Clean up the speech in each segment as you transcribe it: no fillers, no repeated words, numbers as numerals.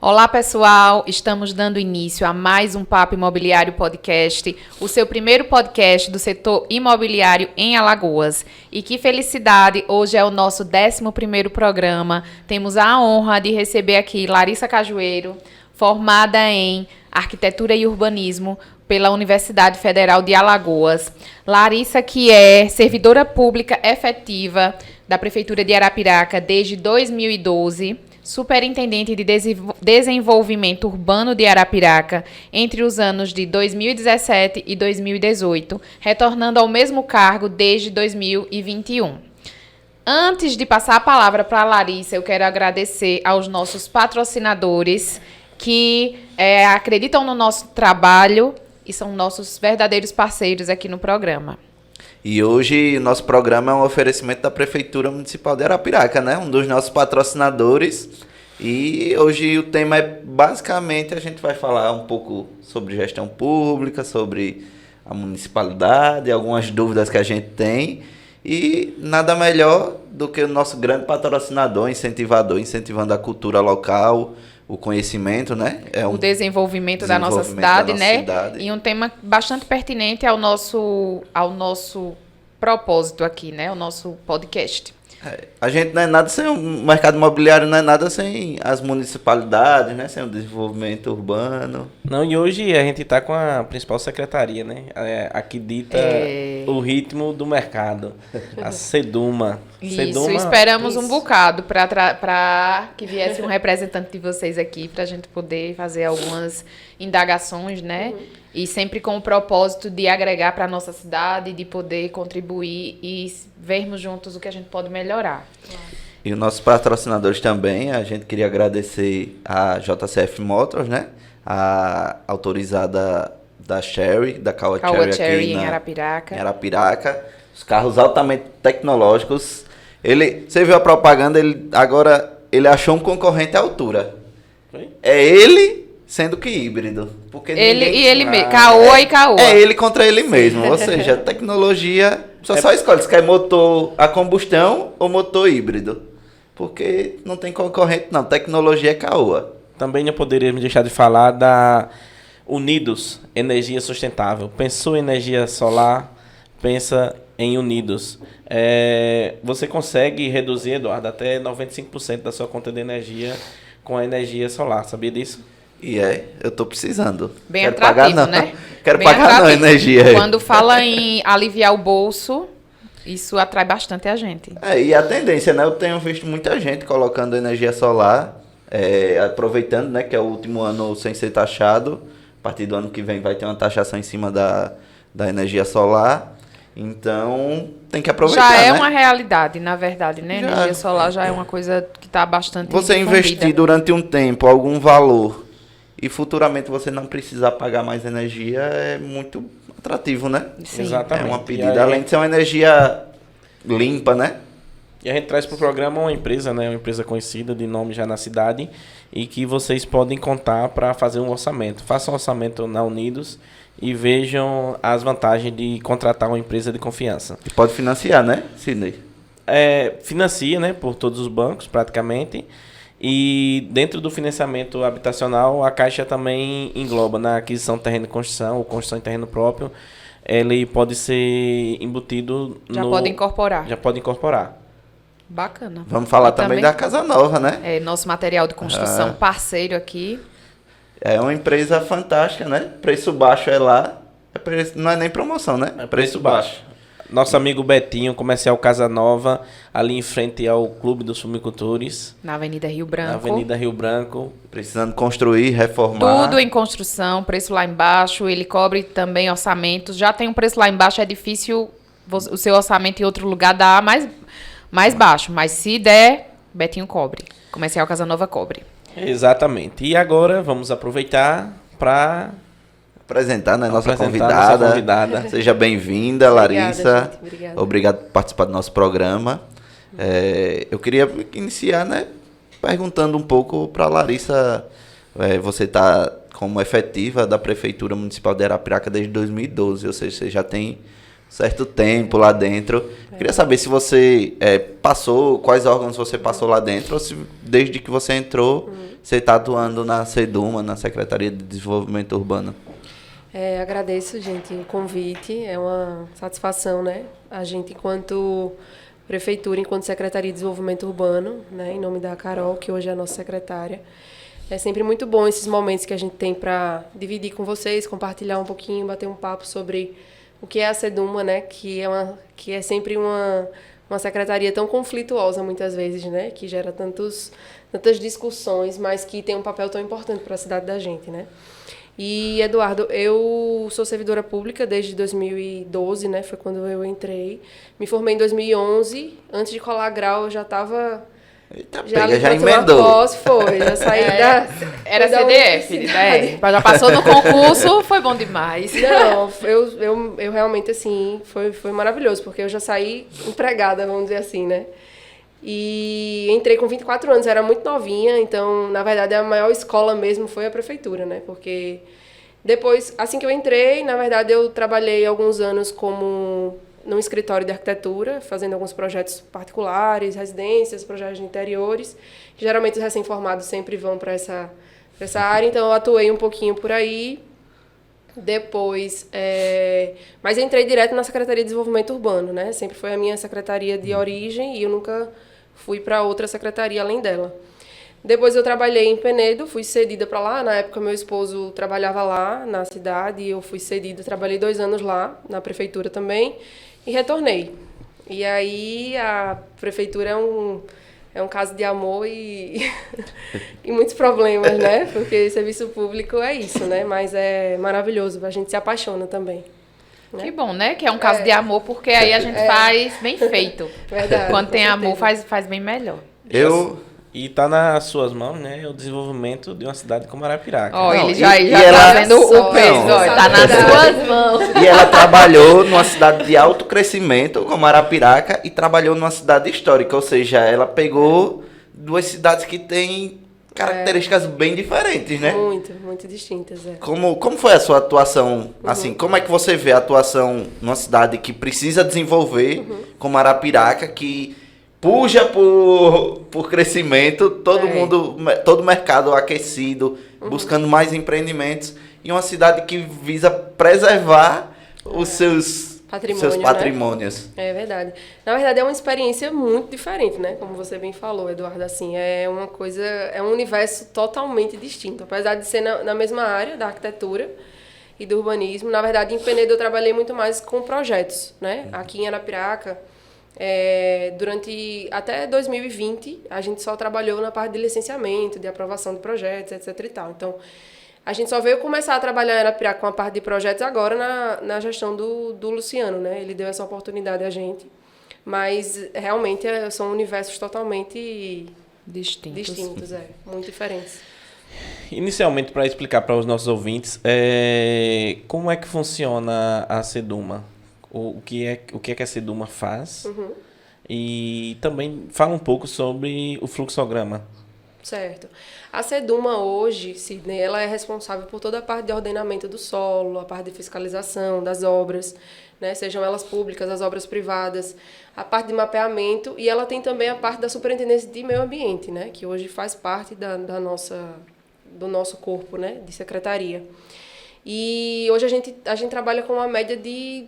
Olá, pessoal! Estamos dando início a mais um Papo Imobiliário Podcast, o seu primeiro podcast do setor imobiliário em Alagoas. E que felicidade! Hoje é o nosso 11º programa. Temos a honra de receber aqui Larissa Cajueiro, formada em Arquitetura e Urbanismo pela Universidade Federal de Alagoas. Larissa, que é servidora pública efetiva da Prefeitura de Arapiraca desde 2012, superintendente de desenvolvimento urbano de Arapiraca entre os anos de 2017 e 2018, retornando ao mesmo cargo desde 2021. Antes de passar a palavra para a Larissa, eu quero agradecer aos nossos patrocinadores que acreditam no nosso trabalho e são nossos verdadeiros parceiros aqui no programa. E hoje o nosso programa é um oferecimento da Prefeitura Municipal de Arapiraca, né? Um dos nossos patrocinadores. E hoje o tema é basicamente, a gente vai falar um pouco sobre gestão pública, sobre a municipalidade, algumas dúvidas que a gente tem. E nada melhor do que o nosso grande patrocinador, incentivando a cultura local, o conhecimento, né? O desenvolvimento da nossa cidade, né? E um tema bastante pertinente ao nosso propósito aqui, né? O nosso podcast. A gente não é nada sem o mercado imobiliário, não é nada sem as municipalidades, né? Sem o desenvolvimento urbano. Não, e hoje a gente está com a principal secretaria, né? A que dita o ritmo do mercado, a Seduma. Isso, esperamos um bocado para que viesse um representante de vocês aqui, para a gente poder fazer algumas indagações, né? E sempre com o propósito de agregar para a nossa cidade, de poder contribuir e vermos juntos o que a gente pode melhorar. E os nossos patrocinadores também, a gente queria agradecer a JCF Motors, né? A autorizada da Chery, da Caoa Chery em Arapiraca. Em Arapiraca. Os carros altamente tecnológicos. Você viu a propaganda, agora ele achou um concorrente à altura. Oi? É ele sendo que híbrido. Porque ele mesmo, Caoa e Caoa. É ele contra ele mesmo. Ou seja, tecnologia, só escolhe se quer motor a combustão ou motor híbrido. Porque não tem concorrente não, tecnologia é Caoa. Também não poderíamos deixar de falar da Unidos, Energia Sustentável. Pensou em energia solar, pensa em Unidos. Você consegue reduzir, Eduardo, até 95% da sua conta de energia com a energia solar. Sabia disso? E eu tô precisando. Bem atrativo, pagar, né? Quero bem pagar atrativo. Não, energia. Quando fala em aliviar o bolso, isso atrai bastante a gente. E a tendência, né? Eu tenho visto muita gente colocando energia solar, aproveitando, né, que é o último ano sem ser taxado. A partir do ano que vem vai ter uma taxação em cima da energia solar. Então, tem que aproveitar, já é né? uma realidade, na verdade, né? Energia solar já é uma coisa que está bastante Você difundida. Investir durante um tempo algum valor e futuramente você não precisar pagar mais energia é muito atrativo, né? Sim. Exatamente. É uma pedida, além de ser uma energia limpa, né? E a gente traz para o programa uma empresa, né? Uma empresa conhecida, de nome já na cidade, e que vocês podem contar para fazer um orçamento. Façam um orçamento na Unidos e vejam as vantagens de contratar uma empresa de confiança. E pode financiar, né, Sidney? Financia, né, por todos os bancos, praticamente. E dentro do financiamento habitacional, a Caixa também engloba na aquisição de terreno de construção ou construção de terreno próprio. Ele pode ser embutido Já pode incorporar. Já pode incorporar. Bacana. Vamos falar também da Casa Nova, né? Nosso material de construção parceiro aqui. É uma empresa fantástica, né? Preço baixo é lá. Não é nem promoção, né? É preço baixo. Nosso amigo Betinho, Comercial Casa Nova, ali em frente ao Clube dos Fumicultores. Na Avenida Rio Branco. Na Avenida Rio Branco. Precisando construir, reformar. Tudo em construção, preço lá embaixo. Ele cobre também orçamentos. Já tem um preço lá embaixo, é difícil o seu orçamento em outro lugar dar mais baixo. Mas se der, Betinho cobre. Comercial Casa Nova cobre. Exatamente. E agora vamos aproveitar para apresentar, né, nossa convidada. Seja bem-vinda, Larissa. Obrigada. Obrigado por participar do nosso programa. Eu queria iniciar, né, perguntando um pouco para a Larissa. Você está como efetiva da Prefeitura Municipal de Arapiraca desde 2012, ou seja, você já tem certo tempo lá dentro. Queria saber se você passou, quais órgãos você passou lá dentro, ou se desde que você entrou, você está atuando na SEDUMA, na Secretaria de Desenvolvimento Urbano. Agradeço, gente, o convite. É uma satisfação, né? A gente, enquanto prefeitura, enquanto Secretaria de Desenvolvimento Urbano, né, em nome da Carol, que hoje é a nossa secretária, é sempre muito bom esses momentos que a gente tem para dividir com vocês, compartilhar um pouquinho, bater um papo sobre o que é a SEDUMA, né? Que é sempre uma secretaria tão conflituosa, muitas vezes, né? Que gera tantas discussões, mas que tem um papel tão importante para a cidade da gente, né? E, Eduardo, eu sou servidora pública desde 2012, né? Foi quando eu entrei. Me formei em 2011. Antes de colar grau, eu já estava... Eita, já emendou. Já saí da... Era CDF, né? Já passou no concurso, foi bom demais. Não, eu realmente, assim, foi maravilhoso, porque eu já saí empregada, vamos dizer assim, né? E entrei com 24 anos, era muito novinha, então, na verdade, a maior escola mesmo foi a prefeitura, né? Porque depois, assim que eu entrei, na verdade, eu trabalhei alguns anos num escritório de arquitetura, fazendo alguns projetos particulares, residências, projetos de interiores. Geralmente, os recém-formados sempre vão para essa área, então eu atuei um pouquinho por aí. Depois, mas eu entrei direto na Secretaria de Desenvolvimento Urbano, né? Sempre foi a minha secretaria de origem e eu nunca fui para outra secretaria além dela. Depois eu trabalhei em Penedo, fui cedida para lá. Na época, meu esposo trabalhava lá na cidade e eu fui cedida. Trabalhei 2 anos lá, na prefeitura também, e retornei. E aí a prefeitura é um caso de amor e muitos problemas, né? Porque serviço público é isso, né? Mas é maravilhoso, a gente se apaixona também. Né? Que bom, né? Que é um caso de amor, porque aí a gente faz bem feito. Verdade, quando tem certeza. amor, faz bem melhor. E tá nas suas mãos, né, o desenvolvimento de uma cidade como Arapiraca. Ó, Não, ele já e tá ela- vendo o peso, Não. ó, tá nas suas mãos. E ela trabalhou numa cidade de alto crescimento, como Arapiraca, e trabalhou numa cidade histórica, ou seja, ela pegou 2 cidades que têm características bem diferentes, né? Muito distintas, Como foi a sua atuação? Assim, como é que você vê a atuação numa cidade que precisa desenvolver, como Arapiraca, que puja por crescimento, todo mercado aquecido, buscando mais empreendimentos, e uma cidade que visa preservar os seus patrimônios. Né? É verdade. Na verdade, é uma experiência muito diferente, né? Como você bem falou, Eduardo, assim, é um universo totalmente distinto. Apesar de ser na mesma área da arquitetura e do urbanismo, na verdade, em Penedo eu trabalhei muito mais com projetos, né? Aqui em Arapiraca, durante até 2020, a gente só trabalhou na parte de licenciamento, de aprovação de projetos, etc e tal. Então, a gente só veio começar a trabalhar em Arapiraca com a parte de projetos agora na gestão do Luciano, né? Ele deu essa oportunidade a gente. Mas, realmente, são universos totalmente distintos, muito diferentes. Inicialmente, para explicar para os nossos ouvintes, como é que funciona a SEDUMA? O que é que a SEDUMA faz? E também fala um pouco sobre o fluxograma. Certo. A SEDUMA hoje, Sidney, ela é responsável por toda a parte de ordenamento do solo, a parte de fiscalização das obras, né, sejam elas públicas, as obras privadas, a parte de mapeamento, e ela tem também a parte da Superintendência de Meio Ambiente, né, que hoje faz parte do nosso corpo, né, de secretaria. E hoje a gente trabalha com uma média de...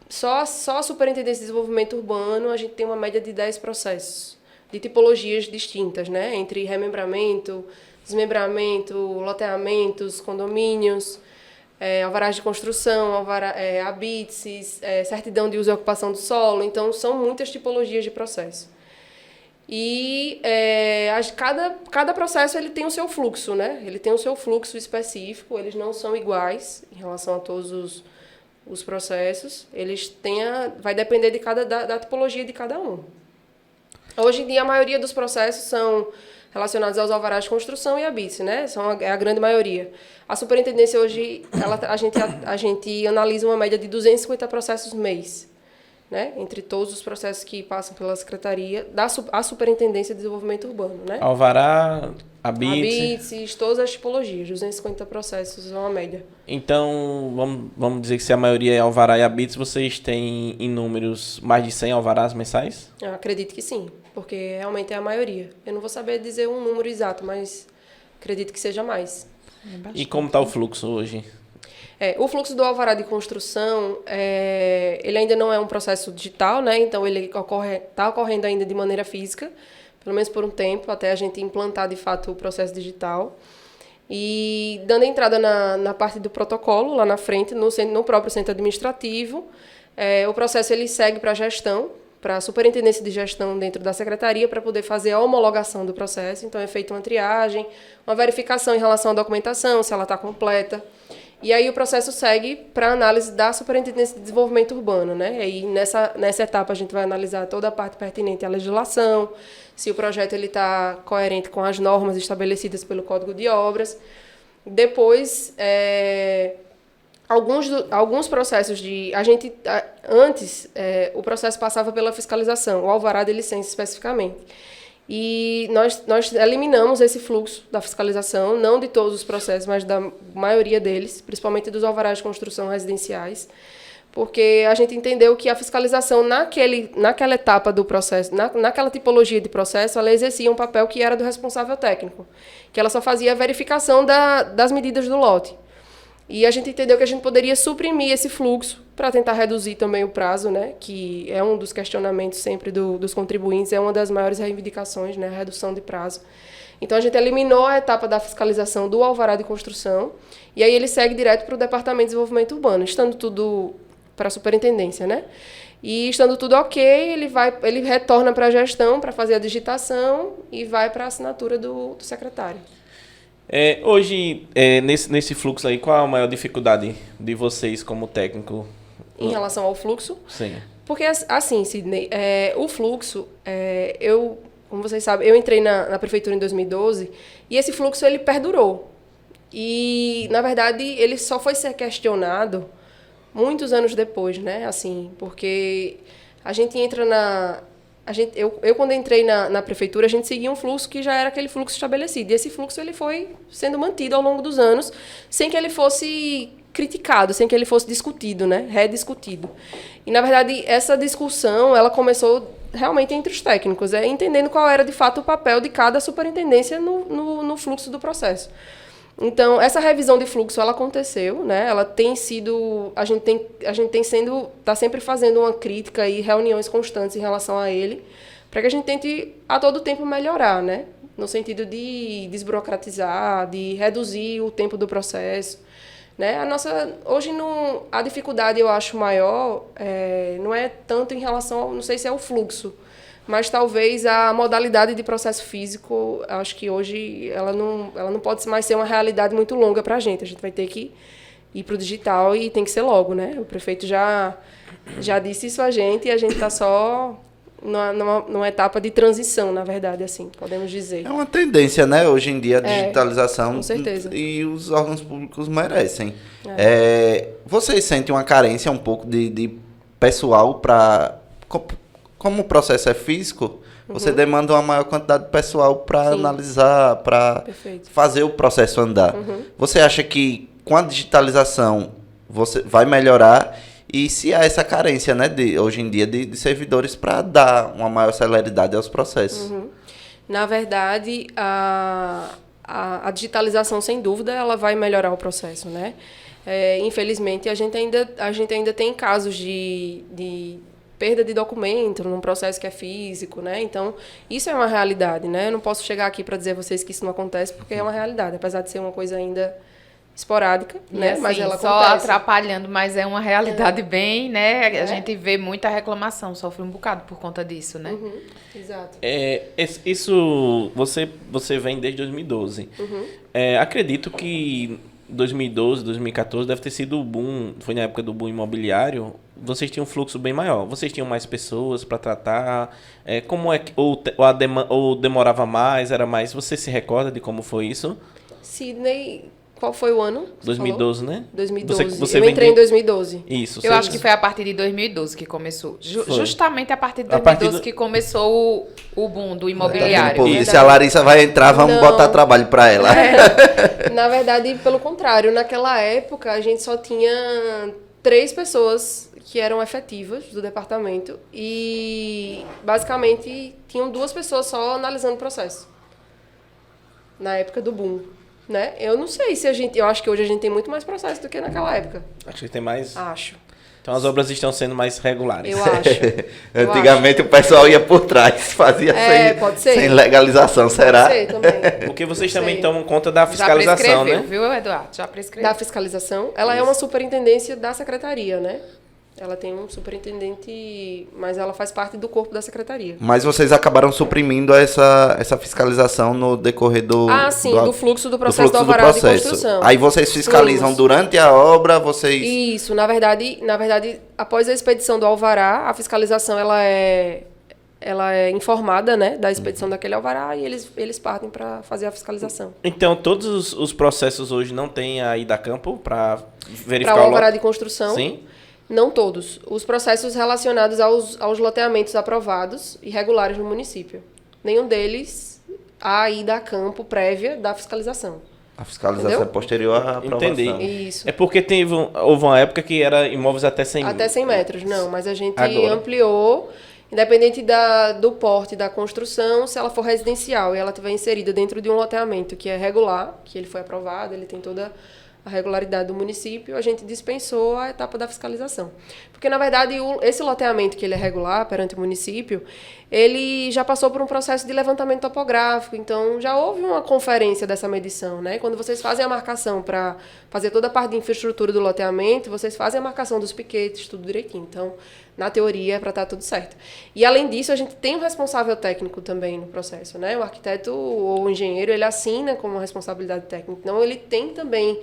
Só a Superintendência de Desenvolvimento Urbano, a gente tem uma média de 10 processos, de tipologias distintas, né? Entre remembramento, desmembramento, loteamentos, condomínios, alvarás de construção, habite-se, certidão de uso e ocupação do solo. Então, são muitas tipologias de processo. E cada processo ele tem o seu fluxo, né? Ele tem o seu fluxo específico, eles não são iguais em relação a todos os processos. Vai depender da tipologia de cada um. Hoje em dia, a maioria dos processos são relacionados aos alvarás de construção e habite-se, né? É a grande maioria. A superintendência hoje, a gente analisa uma média de 250 processos mês. né? Entre todos os processos que passam pela Secretaria, a Superintendência de Desenvolvimento Urbano, né? Alvará, habite. Habites, todas as tipologias, 250 processos é uma média. Então, vamos dizer que se a maioria é alvará e habites, vocês têm em números mais de 100 alvarás mensais? Eu acredito que sim, porque realmente é a maioria. Eu não vou saber dizer um número exato, mas acredito que seja mais. E como está o fluxo hoje? O fluxo do alvará de construção, ele ainda não é um processo digital, né? Então ele está ocorrendo ainda de maneira física, pelo menos por um tempo, até a gente implantar de fato o processo digital. E dando entrada na parte do protocolo, lá na frente, no próprio centro administrativo, o processo ele segue para a gestão, para a superintendência de gestão dentro da secretaria, para poder fazer a homologação do processo. Então é feita uma triagem, uma verificação em relação à documentação, se ela está completa. E aí o processo segue para análise da Superintendência de Desenvolvimento Urbano, né? E aí nessa etapa a gente vai analisar toda a parte pertinente à legislação, se o projeto está coerente com as normas estabelecidas pelo Código de Obras. Depois, alguns processos antes, o processo passava pela fiscalização, o alvará de licença especificamente. E nós eliminamos esse fluxo da fiscalização, não de todos os processos, mas da maioria deles, principalmente dos alvarás de construção residenciais, porque a gente entendeu que a fiscalização naquela etapa do processo, naquela tipologia de processo, ela exercia um papel que era do responsável técnico, que ela só fazia a verificação das medidas do lote. E a gente entendeu que a gente poderia suprimir esse fluxo para tentar reduzir também o prazo, né, que é um dos questionamentos sempre dos contribuintes, é uma das maiores reivindicações, né, a redução de prazo. Então, a gente eliminou a etapa da fiscalização do alvará de construção e aí ele segue direto para o Departamento de Desenvolvimento Urbano, estando tudo para a superintendência, né? E estando tudo ok, ele retorna para a gestão para fazer a digitação e vai para a assinatura do secretário. Hoje, nesse fluxo aí, qual a maior dificuldade de vocês como técnico? Em relação ao fluxo? Sim. Porque, assim, Sidney, o fluxo, como vocês sabem, eu entrei na prefeitura em 2012 e esse fluxo ele perdurou. E, na verdade, ele só foi ser questionado muitos anos depois, né? Assim, porque a gente entra eu quando entrei na prefeitura, a gente seguia um fluxo que já era aquele fluxo estabelecido. E esse fluxo ele foi sendo mantido ao longo dos anos, sem que ele fosse criticado, sem que ele fosse discutido, né? Rediscutido. E, na verdade, essa discussão ela começou realmente entre os técnicos, entendendo qual era, de fato, o papel de cada superintendência no fluxo do processo. Então, essa revisão de fluxo, ela aconteceu, né? Ela tem sido... A gente está sempre fazendo uma crítica e reuniões constantes em relação a ele, para que a gente tente, a todo tempo, melhorar, né? No sentido de desburocratizar, de reduzir o tempo do processo, né? Hoje, a dificuldade, eu acho, maior, não é tanto em relação, não sei se é o fluxo, mas talvez a modalidade de processo físico, acho que hoje ela não pode mais ser uma realidade muito longa para a gente. A gente vai ter que ir para o digital e tem que ser logo, né? O prefeito já disse isso a gente e a gente está só numa etapa de transição, na verdade, assim, podemos dizer. É uma tendência, né? Hoje em dia, a digitalização. Com certeza. E os órgãos públicos merecem. Vocês sentem uma carência um pouco de pessoal para... Como o processo é físico, você demanda uma maior quantidade de pessoal para analisar, para fazer o processo andar. Você acha que com a digitalização você vai melhorar? E se há essa carência, né, hoje em dia, de servidores para dar uma maior celeridade aos processos? Na verdade, a digitalização, sem dúvida, ela vai melhorar o processo, né? Infelizmente, a gente ainda tem casos de perda de documento num processo que é físico, né? Então, isso é uma realidade, né? Eu não posso chegar aqui para dizer a vocês que isso não acontece, porque é uma realidade, apesar de ser uma coisa ainda esporádica, né? Assim, mas ela só acontece. Atrapalhando, mas é uma realidade bem, né? A gente vê muita reclamação, sofre um bocado por conta disso, né? Exato. Isso você vem desde 2012. Acredito que 2012, 2014 deve ter sido o boom, foi na época do boom imobiliário. Vocês tinham um fluxo bem maior, vocês tinham mais pessoas para tratar, como é que ou demorava mais, era mais, você se recorda de como foi isso? Sidney, qual foi o ano? 2012, né? 2012. Você Eu entrei em vendeu- 2012. Isso. Eu acho que foi a partir de 2012 que começou. Foi. Justamente a partir de A partir 2012 do- que começou o boom do Tá imobiliário. vendo, povo? Verdade. Se a Larissa vai entrar, vamos Não. botar trabalho pra ela. Na verdade, pelo contrário, naquela época a gente só tinha 3 pessoas que eram efetivas do departamento e basicamente tinham 2 pessoas só analisando o processo. Na época do boom, né? Eu não sei se eu acho que hoje a gente tem muito mais processo do que naquela época. Acho que tem mais. Acho. Então as obras estão sendo mais regulares. Eu acho. Eu Antigamente o pessoal ia por trás, fazia pode ser. sem legalização, será? Pode ser também. Porque vocês Sei. também tomam conta da Já fiscalização, prescreveu, né? viu, Eduardo? Já prescreveu. Da fiscalização, ela é uma superintendência da secretaria, né? Ela tem um superintendente, mas ela faz parte do corpo da secretaria. Mas vocês acabaram suprimindo essa fiscalização no decorrer do... Sim, do fluxo do processo do fluxo alvará de construção. Aí vocês fiscalizam Excluímos. durante a obra, vocês... Isso, na verdade, após a expedição do alvará, a fiscalização ela é informada, né, da expedição daquele alvará e eles partem para fazer a fiscalização. Então todos os processos hoje não têm a ida a campo para verificar Para o o alvará lote? de construção, Sim? não todos. Os processos relacionados aos loteamentos aprovados e regulares no município. Nenhum deles há a ida a campo prévia da fiscalização. A fiscalização Entendeu? é posterior à aprovação. Entendi. Isso. É porque houve uma época que era imóveis até 100 Até 100 metros, não, mas a gente Agora. ampliou, independente do porte da construção, se ela for residencial e ela estiver inserida dentro de um loteamento que é regular, que ele foi aprovado, ele tem toda a regularidade do município, a gente dispensou a etapa da fiscalização. Porque, na verdade, esse loteamento que ele é regular perante o município, ele já passou por um processo de levantamento topográfico, então já houve uma conferência dessa medição, né? Quando vocês fazem a marcação para fazer toda a parte de infraestrutura do loteamento, vocês fazem a marcação dos piquetes, tudo direitinho. Então, na teoria, é para estar tudo certo. E, além disso, a gente tem um responsável técnico também no processo, né? O arquiteto ou o engenheiro, ele assina como responsabilidade técnica. Então, ele tem também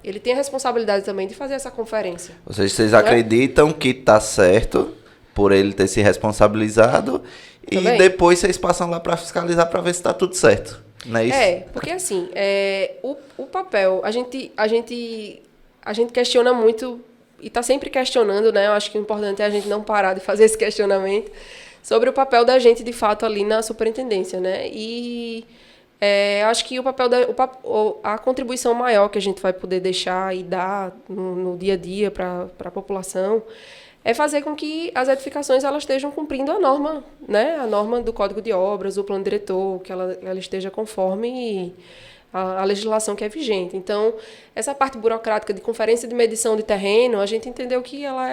ele tem a responsabilidade também de fazer essa conferência. Ou seja, vocês acreditam que está certo por ele ter se responsabilizado Também. e depois vocês passam lá para fiscalizar para ver se está tudo certo. Não é isso? Porque assim, o papel, a gente questiona muito e está sempre questionando, né? Eu acho que o importante é a gente não parar de fazer esse questionamento sobre o papel da gente, de fato, ali na superintendência, né? E acho que a contribuição maior que a gente vai poder deixar e dar no dia a dia para a população é fazer com que as edificações elas estejam cumprindo a norma, né? A norma do Código de Obras, o plano diretor, que ela esteja conforme a legislação que é vigente. Então, essa parte burocrática de conferência de medição de terreno, a gente entendeu que ela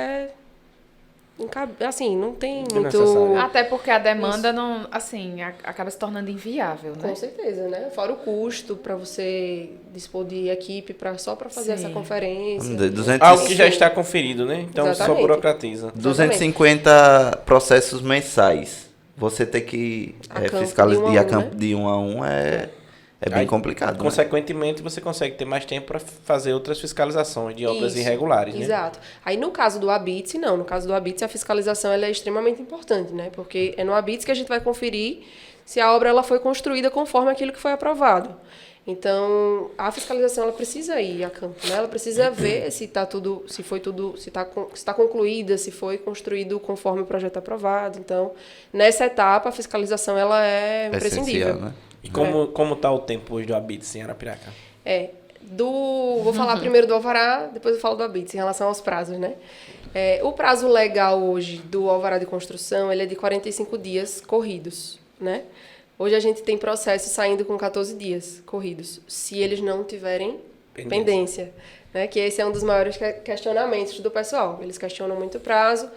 assim, não tem muito... necessário. Até porque a demanda não, assim, acaba se tornando inviável, né? Com certeza, né? Fora o custo para você dispor de equipe só para fazer Sim. essa conferência. Vamos dizer, 200, Algo que já está conferido, né? Então só Exatamente. burocratiza. 250 processos mensais. Você ter que A campo, fiscalizar de um a um, né? de um a um é bem Aí, complicado. Né? Consequentemente, você consegue ter mais tempo para fazer outras fiscalizações de obras Isso, irregulares, né? Exato. Aí, no caso do Habits, não. No caso do Habits, a fiscalização ela é extremamente importante, né? Porque é no Habits que a gente vai conferir se a obra ela foi construída conforme aquilo que foi aprovado. Então, a fiscalização ela precisa ir a campo, né? Ela precisa ver se está tudo, se está concluída, se foi construído conforme o projeto aprovado. Então, nessa etapa, a fiscalização ela é imprescindível. Essencial, né? E como está o tempo hoje do Habits em Arapiraca? Vou falar primeiro do alvará, depois eu falo do Habits, em relação aos prazos, né? O prazo legal hoje do alvará de construção, ele é de 45 dias corridos, né? Hoje a gente tem processos saindo com 14 dias corridos, se eles não tiverem pendência, né? Que esse é um dos maiores questionamentos do pessoal. Eles questionam muito o prazo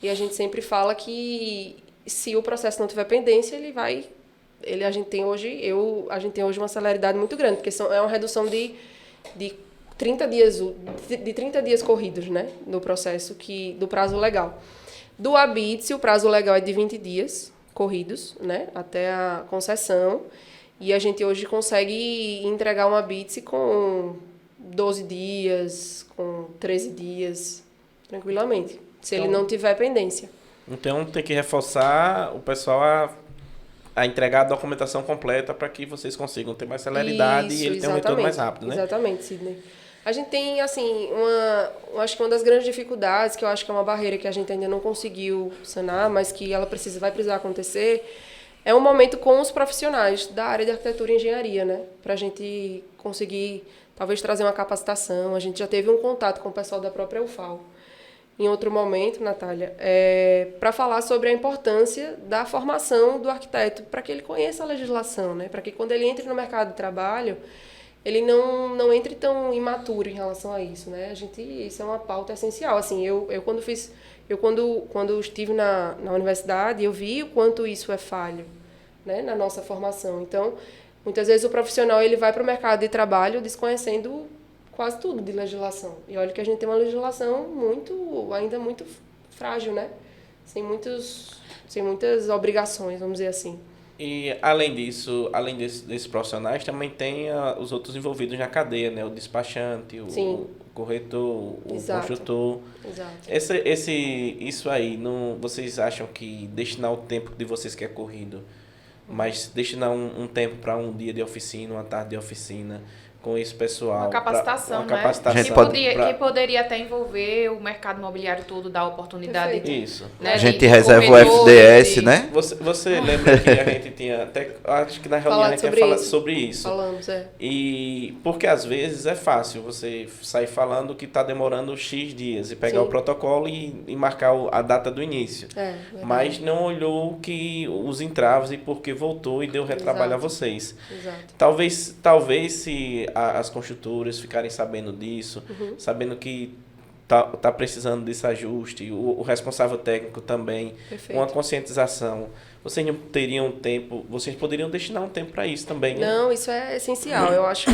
e a gente sempre fala que se o processo não tiver pendência, a gente tem hoje uma celeridade muito grande, porque é uma redução de 30 dias corridos, né, do processo do prazo legal. Do Habits, o prazo legal é de 20 dias corridos, né, até a concessão, e a gente hoje consegue entregar um Habits com 12 dias, com 13 dias, tranquilamente, se ele não tiver pendência. Então tem que reforçar o pessoal a a entregar a documentação completa para que vocês consigam ter mais celeridade e ele tenha um retorno mais rápido, né? Exatamente, Sidney. A gente tem, assim, acho que uma das grandes dificuldades, que eu acho que é uma barreira que a gente ainda não conseguiu sanar, mas que ela vai precisar acontecer, é um momento com os profissionais da área de arquitetura e engenharia, né? Para a gente conseguir, talvez, trazer uma capacitação. A gente já teve um contato com o pessoal da própria UFAL em outro momento, Natália, para falar sobre a importância da formação do arquiteto, para que ele conheça a legislação, né? Para que quando ele entre no mercado de trabalho, ele não entre tão imaturo em relação a isso, né? Isso é uma pauta essencial. Assim, quando estive na universidade, eu vi o quanto isso é falho, né, na nossa formação. Então, muitas vezes o profissional ele vai para o mercado de trabalho desconhecendo quase tudo de legislação. E olha que a gente tem uma legislação ainda muito frágil, né? Sem muitas obrigações, vamos dizer assim. E além disso, além desses profissionais, também tem os outros envolvidos na cadeia, né? O despachante, o corretor, o construtor. Exato. Isso aí, vocês acham que destinar o tempo de vocês que é corrido, mas destinar um tempo para um dia de oficina, uma tarde de oficina, com esse pessoal. Uma capacitação, uma capacitação, né? Que poderia até envolver o mercado imobiliário todo, dar oportunidade. Isso. Né, a gente reserva o FDS, né? Você lembra que a gente tinha até, acho que na reunião a gente ia falar sobre isso. Falamos, E porque às vezes é fácil você sair falando que está demorando X dias e pegar o protocolo e marcar a data do início. Mas não olhou que os entraves e por que voltou e deu retrabalho a vocês. Exato. Talvez se as construtoras ficarem sabendo disso, sabendo que tá precisando desse ajuste, o responsável técnico também, uma conscientização. Vocês não teriam tempo, vocês poderiam destinar um tempo para isso também, né? Não, isso é essencial. Eu acho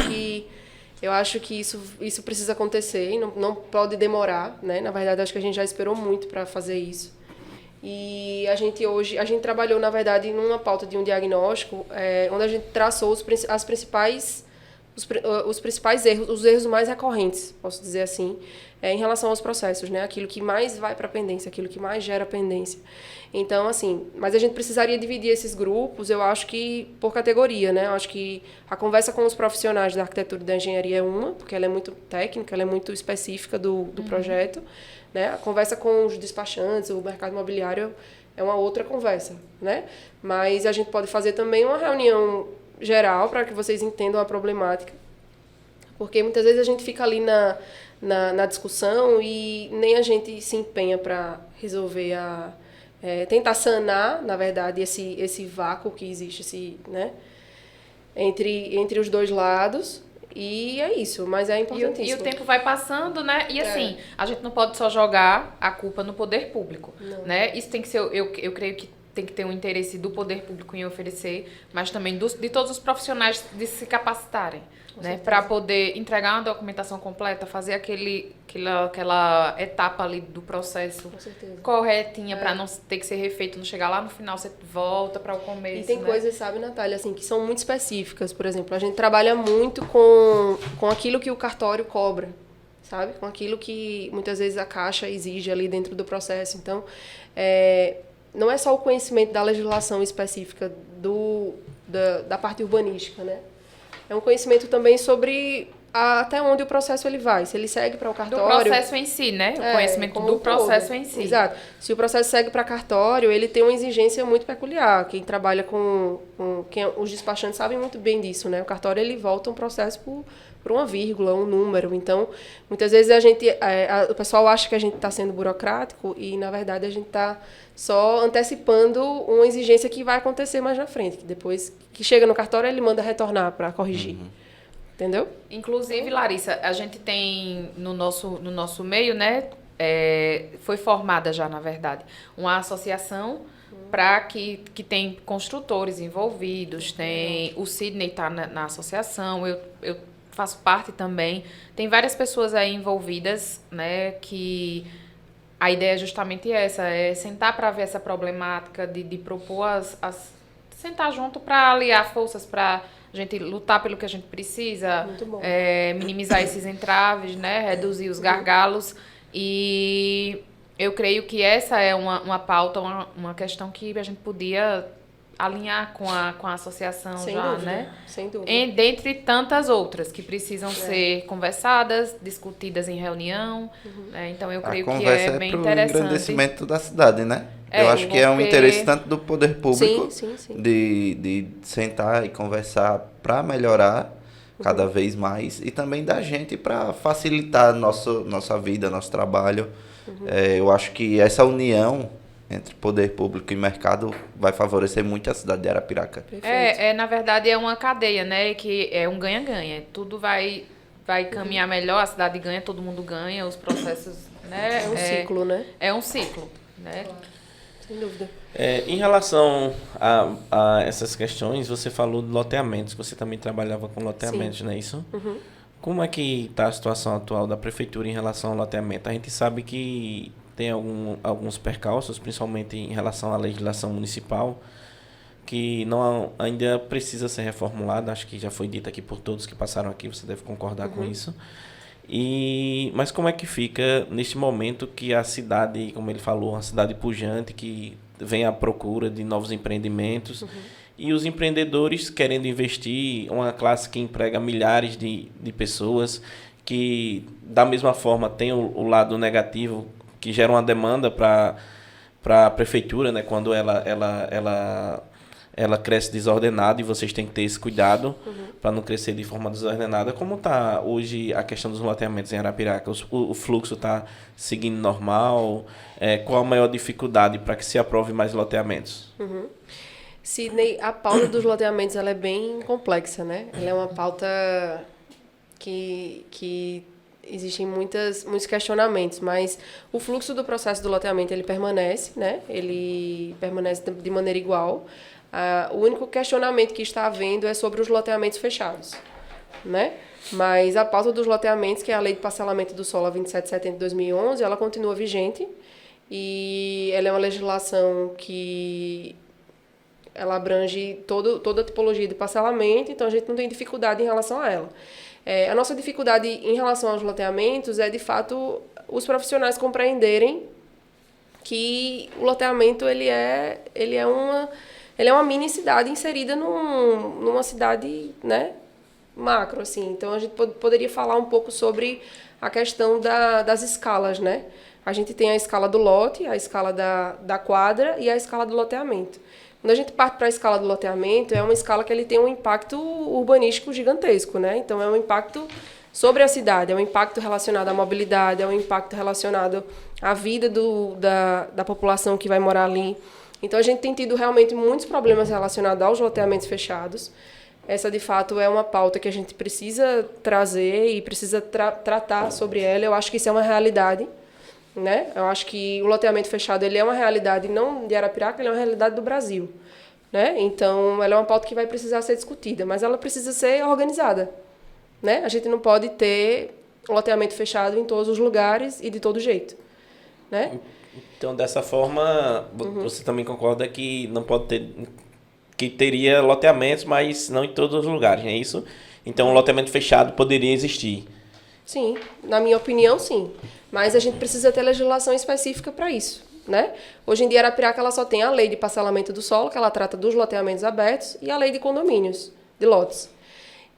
que isso precisa acontecer e não pode demorar, né? Na verdade, acho que a gente já esperou muito para fazer isso. E a gente trabalhou, na verdade, numa pauta de um diagnóstico, onde a gente traçou os principais erros, os erros mais recorrentes, posso dizer assim, em relação aos processos, né? Aquilo que mais vai para a pendência, aquilo que mais gera pendência. Então, assim, mas a gente precisaria dividir esses grupos, eu acho que por categoria, né? Eu acho que a conversa com os profissionais da arquitetura e da engenharia é uma, porque ela é muito técnica, ela é muito específica do projeto, né? A conversa com os despachantes, o mercado imobiliário é uma outra conversa, né? Mas a gente pode fazer também uma reunião geral para que vocês entendam a problemática, porque muitas vezes a gente fica ali na discussão e nem a gente se empenha para resolver tentar sanar, na verdade, esse vácuo que existe, né, entre os dois lados. E é isso, mas é importantíssimo. E o tempo vai passando, né? E assim, a gente não pode só jogar a culpa no poder público, né? Isso tem que ser, eu creio que tem que ter um interesse do poder público em oferecer, mas também de todos os profissionais de se capacitarem, né, para poder entregar uma documentação completa, fazer aquela etapa ali do processo corretinha, para não ter que ser refeito, não chegar lá no final, você volta para o começo. E tem coisas, sabe, Natália, assim, que são muito específicas. Por exemplo, a gente trabalha muito com aquilo que o cartório cobra, sabe? Com aquilo que muitas vezes a Caixa exige ali dentro do processo. Então, não é só o conhecimento da legislação específica da parte urbanística, né? É um conhecimento também sobre até onde o processo ele vai. Se ele segue para o cartório... Do processo em si, né? O conhecimento do processo em si. Exato. Se o processo segue para cartório, ele tem uma exigência muito peculiar. Quem trabalha os despachantes sabem muito bem disso, né? O cartório, ele volta um processo por uma vírgula, um número. Então, muitas vezes o pessoal acha que a gente está sendo burocrático e, na verdade, a gente está só antecipando uma exigência que vai acontecer mais na frente. Que depois que chega no cartório, ele manda retornar para corrigir. Entendeu? Inclusive, Larissa, a gente tem no nosso meio, né? Foi formada já, na verdade, uma associação que tem construtores envolvidos, o Sidney está na associação, eu faço parte também. Tem várias pessoas aí envolvidas, né, que a ideia é justamente essa, sentar para ver essa problemática, de propor sentar junto para aliar forças para a gente lutar pelo que a gente precisa, minimizar esses entraves, né, reduzir os gargalos. E eu creio que essa é uma pauta, uma questão que a gente podia alinhar com a associação Sem já, dúvida, né? sem dúvida. Dentre tantas outras que precisam ser conversadas, discutidas em reunião. Né? Então, eu A creio que conversa é é bem pro interessante. engrandecimento da cidade, né? É, Eu acho que é um porque- interesse tanto do poder público Sim, sim. de sentar e conversar para melhorar cada vez mais e também da gente para facilitar nossa vida, nosso trabalho. Eu acho que essa união entre poder público e mercado vai favorecer muito a cidade de Arapiraca. Perfeito. Na verdade, é uma cadeia, né? Que é um ganha-ganha. Tudo vai caminhar melhor, a cidade ganha, todo mundo ganha, os processos, né? É um ciclo, né? É um ciclo, né? Sem dúvida. Em relação a essas questões, você falou de loteamentos, que você também trabalhava com loteamentos, não é isso? Como é que está a situação atual da prefeitura em relação ao loteamento? A gente sabe que tem alguns percalços, principalmente em relação à legislação municipal, que ainda precisa ser reformulada, acho que já foi dito aqui por todos que passaram aqui, você deve concordar com isso. Mas como é que fica neste momento que a cidade, como ele falou, uma cidade pujante, que vem à procura de novos empreendimentos, e os empreendedores querendo investir, uma classe que emprega milhares de pessoas, que da mesma forma tem o lado negativo, que gera uma demanda para a prefeitura, né, quando ela cresce desordenada e vocês têm que ter esse cuidado para não crescer de forma desordenada. Como está hoje a questão dos loteamentos em Arapiraca? O fluxo está seguindo normal? Qual a maior dificuldade para que se aprove mais loteamentos? Sidney, a pauta dos loteamentos ela é bem complexa, né? Ela é uma pauta que existem muitos questionamentos, mas o fluxo do processo do loteamento ele permanece, né? Ele permanece de maneira igual. O único questionamento que está havendo é sobre os loteamentos fechados, né? Mas a pauta dos loteamentos, que é a Lei de Parcelamento do Solo a 27 de setembro de 2011, ela continua vigente e ela é uma legislação que ela abrange toda a tipologia de parcelamento, então a gente não tem dificuldade em relação a ela. A nossa dificuldade em relação aos loteamentos é, de fato, os profissionais compreenderem que o loteamento ele é uma mini cidade inserida numa cidade, né, macro, assim. Então, a gente poderia falar um pouco sobre a questão das escalas, né? A gente tem a escala do lote, a escala da quadra e a escala do loteamento. Quando a gente parte para a escala do loteamento, é uma escala que ele tem um impacto urbanístico gigantesco, né? Então, é um impacto sobre a cidade, é um impacto relacionado à mobilidade, é um impacto relacionado à vida da população que vai morar ali. Então, a gente tem tido realmente muitos problemas relacionados aos loteamentos fechados. Essa, de fato, é uma pauta que a gente precisa trazer e precisa tratar sobre ela. Eu acho que isso é uma realidade, né? Eu acho que o loteamento fechado ele é uma realidade não de Arapiraca, ele é uma realidade do Brasil, né? Então, ela é uma pauta que vai precisar ser discutida, mas ela precisa ser organizada, né? A gente não pode ter loteamento fechado em todos os lugares e de todo jeito, né? Então, dessa forma, você também concorda que não pode ter, que teria loteamentos, mas não em todos os lugares, não é isso? Então, um loteamento fechado poderia existir. Sim, na minha opinião, sim. Mas a gente precisa ter legislação específica para isso, né? Hoje em dia, Arapiraca ela só tem a lei de parcelamento do solo, que ela trata dos loteamentos abertos, e a lei de condomínios, de lotes.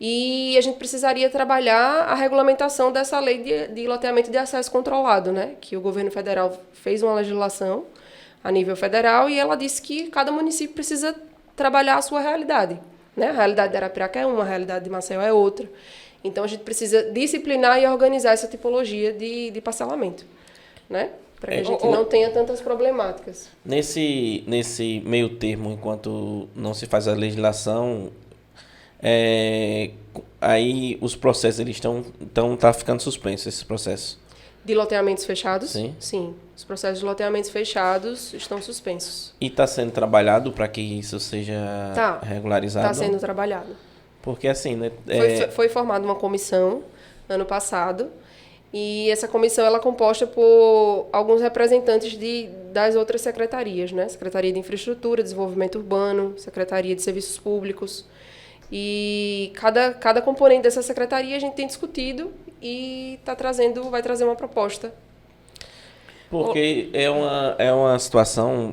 E a gente precisaria trabalhar a regulamentação dessa lei de loteamento de acesso controlado, né? Que o governo federal fez uma legislação a nível federal e ela disse que cada município precisa trabalhar a sua realidade, né? A realidade de Arapiraca é uma, a realidade de Maceió é outra. Então, a gente precisa disciplinar e organizar essa tipologia de parcelamento, né? Para que a gente não tenha tantas problemáticas. Nesse meio termo, enquanto não se faz a legislação, aí os processos eles tá ficando suspensos, esses processos. De loteamentos fechados? Sim. Sim. Os processos de loteamentos fechados estão suspensos. E está sendo trabalhado para que isso seja regularizado? Está sendo trabalhado. Porque assim, né? Foi formada uma comissão ano passado e essa comissão ela é composta por alguns representantes das outras secretarias, né? Secretaria de Infraestrutura, Desenvolvimento Urbano, Secretaria de Serviços Públicos. E cada componente dessa secretaria a gente tem discutido e vai trazer uma proposta. Porque é uma situação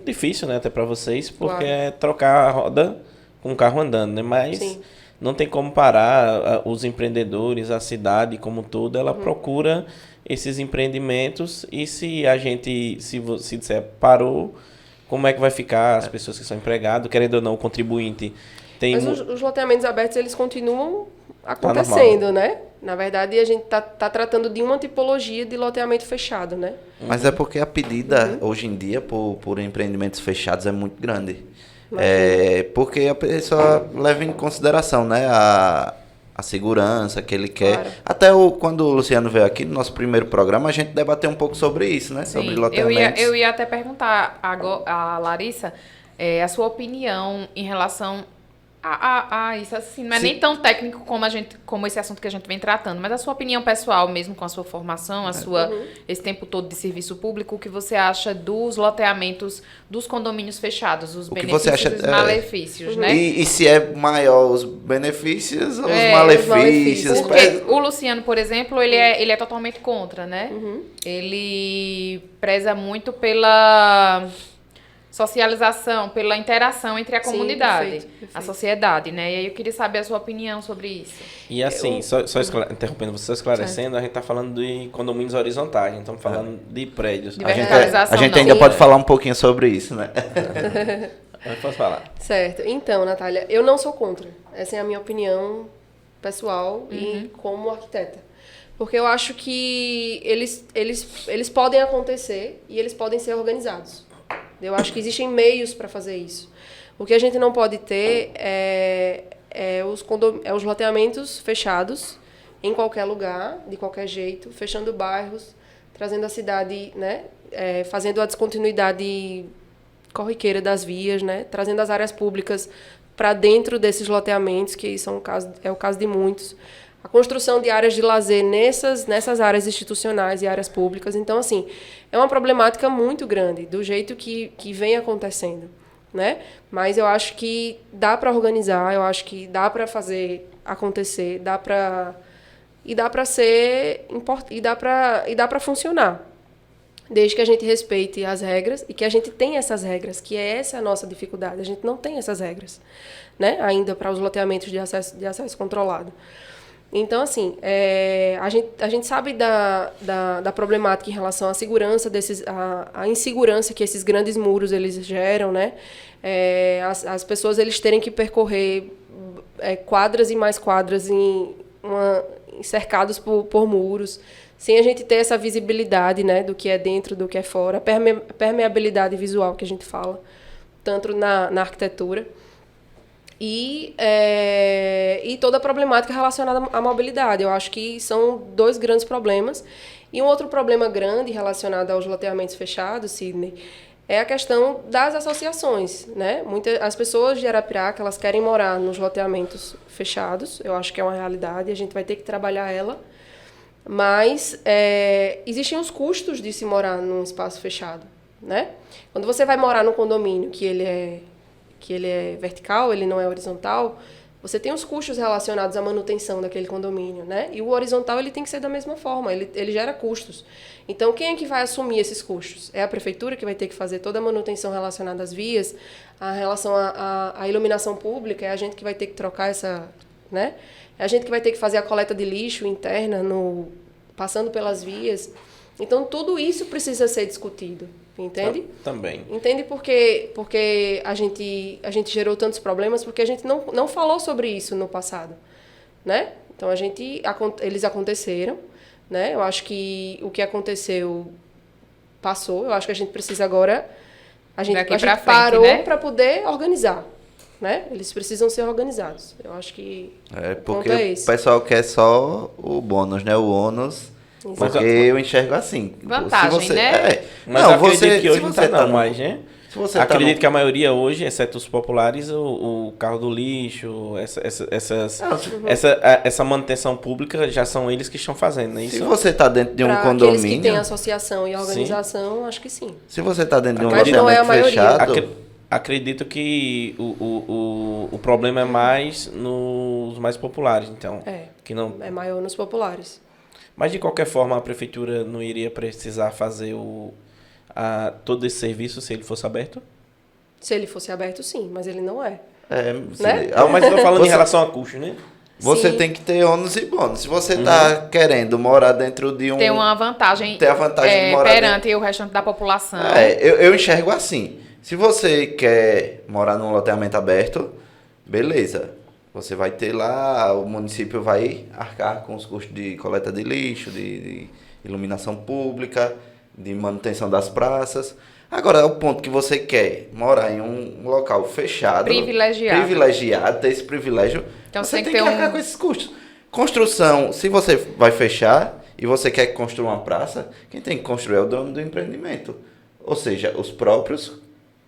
difícil, né, até para vocês, porque Claro. é trocar a roda com o carro andando, né? Mas Sim. não tem como parar. Os empreendedores, a cidade como um todo, ela procura esses empreendimentos e se a gente, se disser parou, como é que vai ficar as pessoas que são empregadas, querendo ou não, o contribuinte tem... Mas os loteamentos abertos, eles continuam acontecendo, né? Na verdade, a gente tá tratando de uma tipologia de loteamento fechado, né? Mas é porque a pedida, hoje em dia, por empreendimentos fechados é muito grande. Imagina. Porque a pessoa leva em consideração, né, a segurança que ele quer. Claro. Até quando o Luciano veio aqui, no nosso primeiro programa, a gente debateu um pouco sobre isso, né? Sobre Sim, loteamentos. eu ia até perguntar a Larissa a sua opinião em relação a isso. Assim, não é Sim. nem tão técnico como esse assunto que a gente vem tratando, mas a sua opinião pessoal mesmo, com a sua formação, esse tempo todo de serviço público, o que você acha dos loteamentos dos condomínios fechados, os O que benefícios você acha, e os malefícios, né? E se é maior os benefícios ou os É, malefícios? malefícios. Porque o Luciano, por exemplo, ele é totalmente contra, né? Ele preza muito pela socialização, pela interação entre a Sim, comunidade, perfeito. a sociedade, né? E aí eu queria saber a sua opinião sobre isso. E assim, interrompendo você, só esclarecendo, a gente está falando de condomínios horizontais, não estamos falando de prédios. De A gente, verticalização, a gente não. ainda Sim. pode falar um pouquinho sobre isso, né? Mas posso falar? Certo. Então, Natália, eu não sou contra. Essa é a minha opinião pessoal e como arquiteta. Porque eu acho que eles podem acontecer e eles podem ser organizados. Eu acho que existem meios para fazer isso. O que a gente não pode ter é os loteamentos fechados em qualquer lugar, de qualquer jeito, fechando bairros, trazendo a cidade, né, fazendo a descontinuidade corriqueira das vias, né, trazendo as áreas públicas para dentro desses loteamentos, que é o caso de muitos. A construção de áreas de lazer nessas áreas institucionais e áreas públicas. Então, assim, é uma problemática muito grande, do jeito que vem acontecendo, né? Mas eu acho que dá para organizar, eu acho que dá para fazer acontecer, dá para funcionar. Desde que a gente respeite as regras e que a gente tenha essas regras, que essa é a nossa dificuldade. A gente não tem essas regras, né? Ainda para os loteamentos de acesso controlado. Então, assim, a gente sabe da problemática em relação à segurança, a insegurança que esses grandes muros eles geram, né? As pessoas eles terem que percorrer quadras e mais quadras cercados por muros, sem a gente ter essa visibilidade, né, do que é dentro, do que é fora, a permeabilidade visual que a gente fala, tanto na arquitetura. E toda a problemática relacionada à mobilidade. Eu acho que são dois grandes problemas. E um outro problema grande relacionado aos loteamentos fechados, Sidney, é a questão das associações, né? As pessoas de Arapiraca, elas querem morar nos loteamentos fechados. Eu acho que é uma realidade, a gente vai ter que trabalhar ela. Mas existem os custos de se morar num espaço fechado, né? Quando você vai morar num condomínio que ele é vertical, ele não é horizontal, você tem os custos relacionados à manutenção daquele condomínio, né? E o horizontal ele tem que ser da mesma forma, ele gera custos. Então, quem é que vai assumir esses custos? É a prefeitura que vai ter que fazer toda a manutenção relacionada às vias, a relação à iluminação pública, é a gente que vai ter que trocar essa, né? É a gente que vai ter que fazer a coleta de lixo interna, passando pelas vias. Então, tudo isso precisa ser discutido. Entende? Também. Entende porque a gente gerou tantos problemas, porque a gente não falou sobre isso no passado, né? Então, eles aconteceram, né? Eu acho que o que aconteceu passou. Eu acho que a gente precisa agora... A gente parou, né, para poder organizar, né? Eles precisam ser organizados. Eu acho que porque o pessoal quer só o bônus, né? O ônus... Porque eu enxergo assim. Vantagem, né? Mas não, eu acredito que hoje não você tá não mais, né? Acredito que a maioria hoje, exceto os populares, o carro do lixo, essa manutenção pública, já são eles que estão fazendo, né? Se você está dentro de um condomínio... Aqueles que têm associação e organização, sim, acho que sim. Se você está dentro de um loteamento fechado... Acredito que o problema é mais nos mais populares, então. É maior nos populares. Mas, de qualquer forma, a prefeitura não iria precisar fazer todo esse serviço se ele fosse aberto? Se ele fosse aberto, sim, mas ele não é. Né? Mas eu tô falando Você- em relação a custo, né? Você Sim. tem que ter ônus e bônus. Se você tá querendo morar dentro de um... Tem uma vantagem, Tem a vantagem de morar perante o restante da população. Eu enxergo assim. Se você quer morar num loteamento aberto, beleza. Você vai ter lá, o município vai arcar com os custos de coleta de lixo, de iluminação pública, de manutenção das praças. Agora, o ponto que você quer morar em um local fechado, privilegiado, ter esse privilégio, Então, você tem tem que que ter arcar com esses custos. Construção, se você vai fechar e você quer construir uma praça, quem tem que construir é o dono do empreendimento. Ou seja, os próprios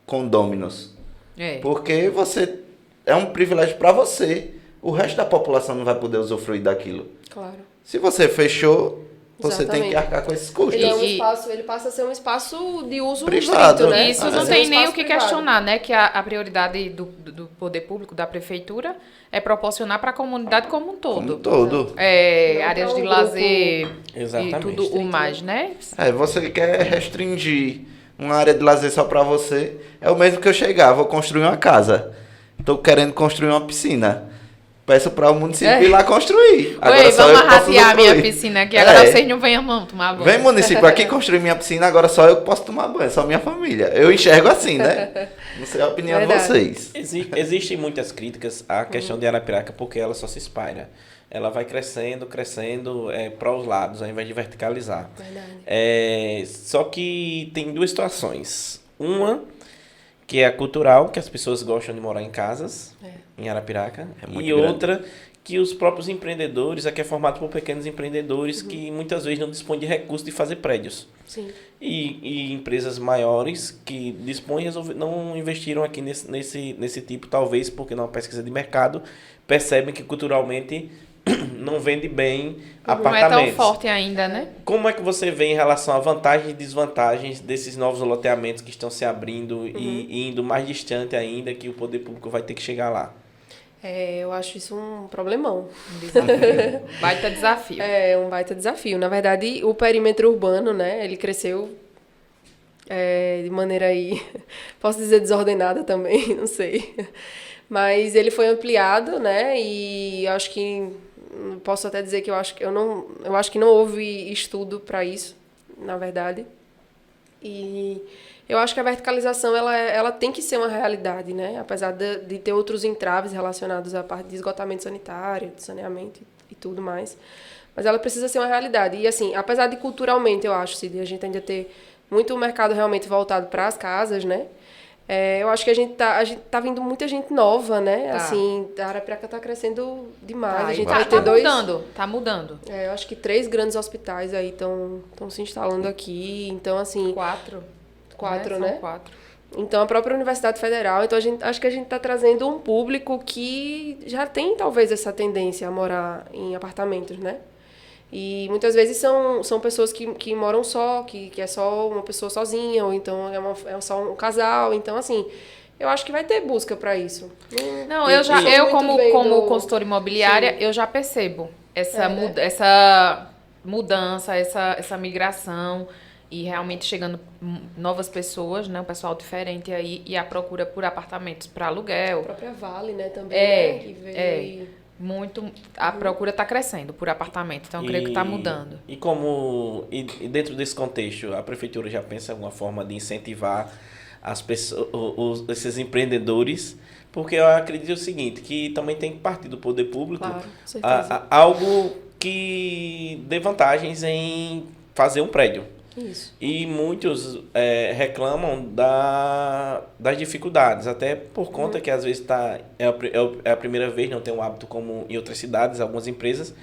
condôminos. É. Porque você é um privilégio para você. O resto da população não vai poder usufruir daquilo. Claro. Se você fechou, você tem Exatamente. que arcar com esses custos. Ele, é um E- espaço, ele passa a ser um espaço de uso Privado, restrito, né? Isso Ah, não é. tem nem Espaço o que privado. questionar, né? Que a prioridade do poder público, da prefeitura, é proporcionar para a comunidade como um todo. Como todo. Não Áreas pra de um lazer Exatamente. e tudo o mais, né? Você quer restringir uma área de lazer só para você. É o mesmo que eu chegar, vou construir uma casa. Estou querendo construir uma piscina. Peço para o município ir lá construir. Oi, só vamos eu posso arratear minha usufruir. piscina aqui. Agora É. vocês não venham não tomar banho. Vem, município, aqui construir minha piscina, agora só eu posso tomar banho, só minha família. Eu enxergo assim, né? Não sei a opinião de Verdade. vocês. Existem muitas críticas à questão de Arapiraca porque ela só se espalha. Ela vai crescendo para os lados, ao invés de verticalizar. Verdade. Só que tem duas situações. Uma, que é a cultural, que as pessoas gostam de morar em casas, em Arapiraca. É muito E grande. outra, que os próprios empreendedores, aqui é formado por pequenos empreendedores que muitas vezes não dispõem de recursos de fazer prédios. Sim. E empresas maiores que dispõem não investiram aqui nesse tipo, talvez porque numa pesquisa de mercado percebem que culturalmente não vende bem Não é tão apartamentos. forte ainda, né? Como é que você vê em relação a vantagens e desvantagens desses novos loteamentos que estão se abrindo e indo mais distante ainda, que o poder público vai ter que chegar lá? Eu acho isso um problemão. Um desafio. Baita desafio. É um baita desafio. Na verdade, o perímetro urbano, né, ele cresceu de maneira aí, posso dizer desordenada também, não sei. Mas ele foi ampliado, né, e eu acho que, posso até dizer que eu acho que não houve estudo para isso, na verdade. E eu acho que a verticalização ela tem que ser uma realidade, né? Apesar de ter outros entraves relacionados à parte de esgotamento sanitário, de saneamento e tudo mais. Mas ela precisa ser uma realidade. E assim, apesar de culturalmente, eu acho, Cid, a gente ainda ter muito mercado realmente voltado para as casas, né? Eu acho que a gente tá vindo muita gente nova, né? Tá. Assim, a Arapiraca tá crescendo demais. A gente vai vai ter Tá mudando. eu acho que 3 grandes hospitais aí estão se instalando aqui. Então, assim, 4. 4, São né? 4. Então, a própria Universidade Federal. Então, acho que a gente está trazendo um público que já tem, talvez, essa tendência a morar em apartamentos, né? E muitas vezes são pessoas que moram só, que é só uma pessoa sozinha, ou então é só um casal. Então, assim, eu acho que vai ter busca para isso. Não, E- eu muito como bem consultora imobiliária, Sim. eu já percebo essa, né? essa mudança, essa migração e realmente chegando novas pessoas, né, um pessoal diferente aí e a procura por apartamentos para A aluguel. própria Vale, né, também, É, né, que veio é. aí. Muito, a procura está crescendo por apartamento, então eu creio que está mudando. E dentro desse contexto, a prefeitura já pensa em alguma forma de incentivar as pessoas, esses empreendedores, porque eu acredito o seguinte, que também tem que partir do poder público Claro, com certeza. algo que dê vantagens em fazer um prédio. Isso. E muitos reclamam das dificuldades, até por conta que às vezes é a primeira vez, não tem um hábito como em outras cidades, algumas empresas,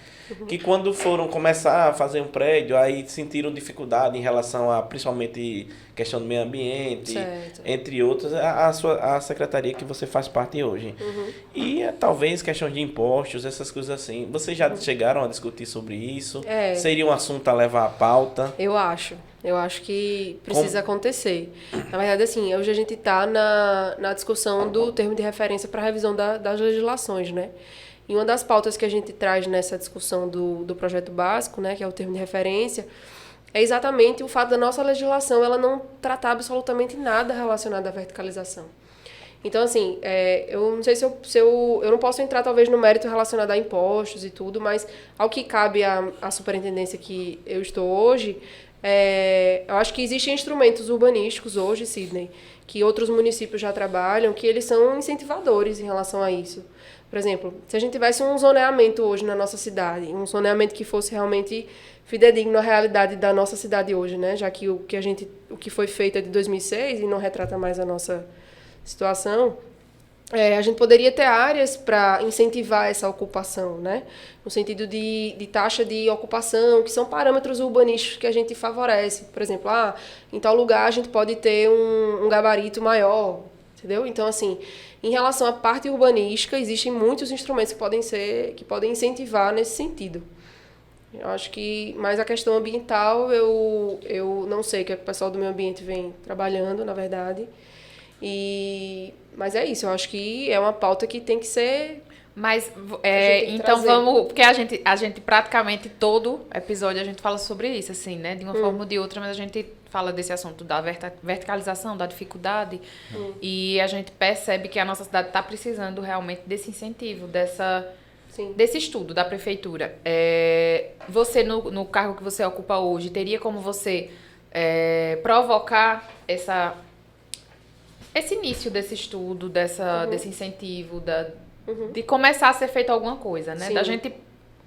que quando foram começar a fazer um prédio, aí sentiram dificuldade em relação a, principalmente, questão do meio ambiente, Certo. entre outras, a secretaria que você faz parte hoje. E talvez questões de impostos, essas coisas assim. Vocês já chegaram a discutir sobre isso? É. Seria um assunto a levar à pauta? Eu acho que precisa acontecer. Na verdade, assim, hoje a gente está na discussão do termo de referência para a revisão das legislações, né? E uma das pautas que a gente traz nessa discussão do projeto básico, né, que é o termo de referência, é exatamente o fato da nossa legislação ela não tratar absolutamente nada relacionado à verticalização. Então, assim, eu não sei eu não posso entrar, talvez, no mérito relacionado a impostos e tudo, mas ao que cabe à superintendência que eu estou hoje, eu acho que existem instrumentos urbanísticos hoje, Sidney, que outros municípios já trabalham, que eles são incentivadores em relação a isso. Por exemplo, se a gente tivesse um zoneamento hoje na nossa cidade, um zoneamento que fosse realmente fidedigno à realidade da nossa cidade hoje, né? Já que o que foi feito é de 2006 e não retrata mais a nossa situação, a gente poderia ter áreas para incentivar essa ocupação, né? No sentido de taxa de ocupação, que são parâmetros urbanísticos que a gente favorece. Por exemplo, em tal lugar a gente pode ter um gabarito maior, entendeu? Então, assim, em relação à parte urbanística, existem muitos instrumentos que podem incentivar nesse sentido. Eu acho que, mais a questão ambiental, eu não sei o que o pessoal do meio ambiente vem trabalhando, na verdade. Mas é isso, eu acho que é uma pauta que tem que ser... Mas, então trazer. Vamos... Porque a gente praticamente, todo episódio, a gente fala sobre isso, assim, né? De uma forma ou de outra, mas a gente fala desse assunto da verticalização, da dificuldade. E a gente percebe que a nossa cidade está precisando realmente desse incentivo, desse estudo da prefeitura. Você, no cargo que você ocupa hoje, teria como você provocar esse início desse estudo, desse incentivo, de começar a ser feito alguma coisa, né? Sim. Da gente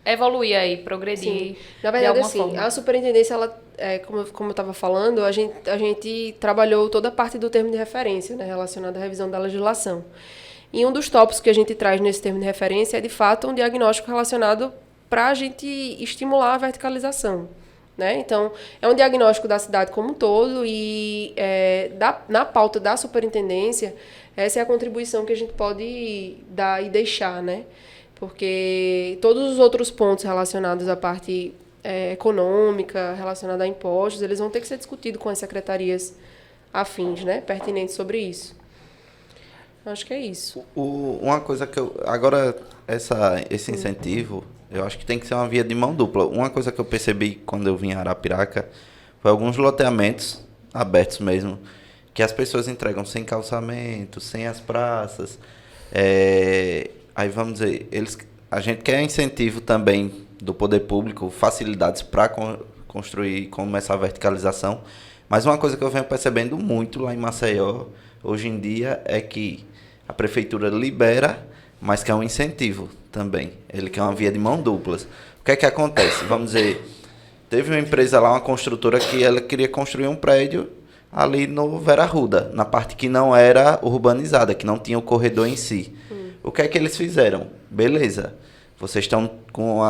evoluir aí, progredir. Sim. Na verdade, de alguma forma. a superintendência, ela, como eu estava falando, a gente trabalhou toda a parte do termo de referência, né, relacionada à revisão da legislação. E um dos tópicos que a gente traz nesse termo de referência é, de fato, um diagnóstico relacionado para a gente estimular a verticalização. Né? Então, é um diagnóstico da cidade como um todo e na pauta da superintendência, essa é a contribuição que a gente pode dar e deixar, né? Porque todos os outros pontos relacionados à parte econômica, relacionada a impostos, eles vão ter que ser discutidos com as secretarias afins, né? Pertinentes sobre isso. Acho que é isso. Uma coisa que agora, esse incentivo... Eu acho que tem que ser uma via de mão dupla. Uma coisa que eu percebi quando eu vim a Arapiraca foi alguns loteamentos abertos mesmo, que as pessoas entregam sem calçamento, sem as praças. Aí vamos dizer, a gente quer incentivo também do poder público, facilidades para construir e começar a verticalização. Mas uma coisa que eu venho percebendo muito lá em Maceió, hoje em dia, é que a prefeitura libera, mas quer um incentivo também. Ele quer uma via de mão duplas. O que é que acontece? Vamos dizer, teve uma empresa lá, uma construtora, que ela queria construir um prédio ali no Vera Arruda, na parte que não era urbanizada, que não tinha o corredor em si. O que é que eles fizeram? Beleza, vocês estão com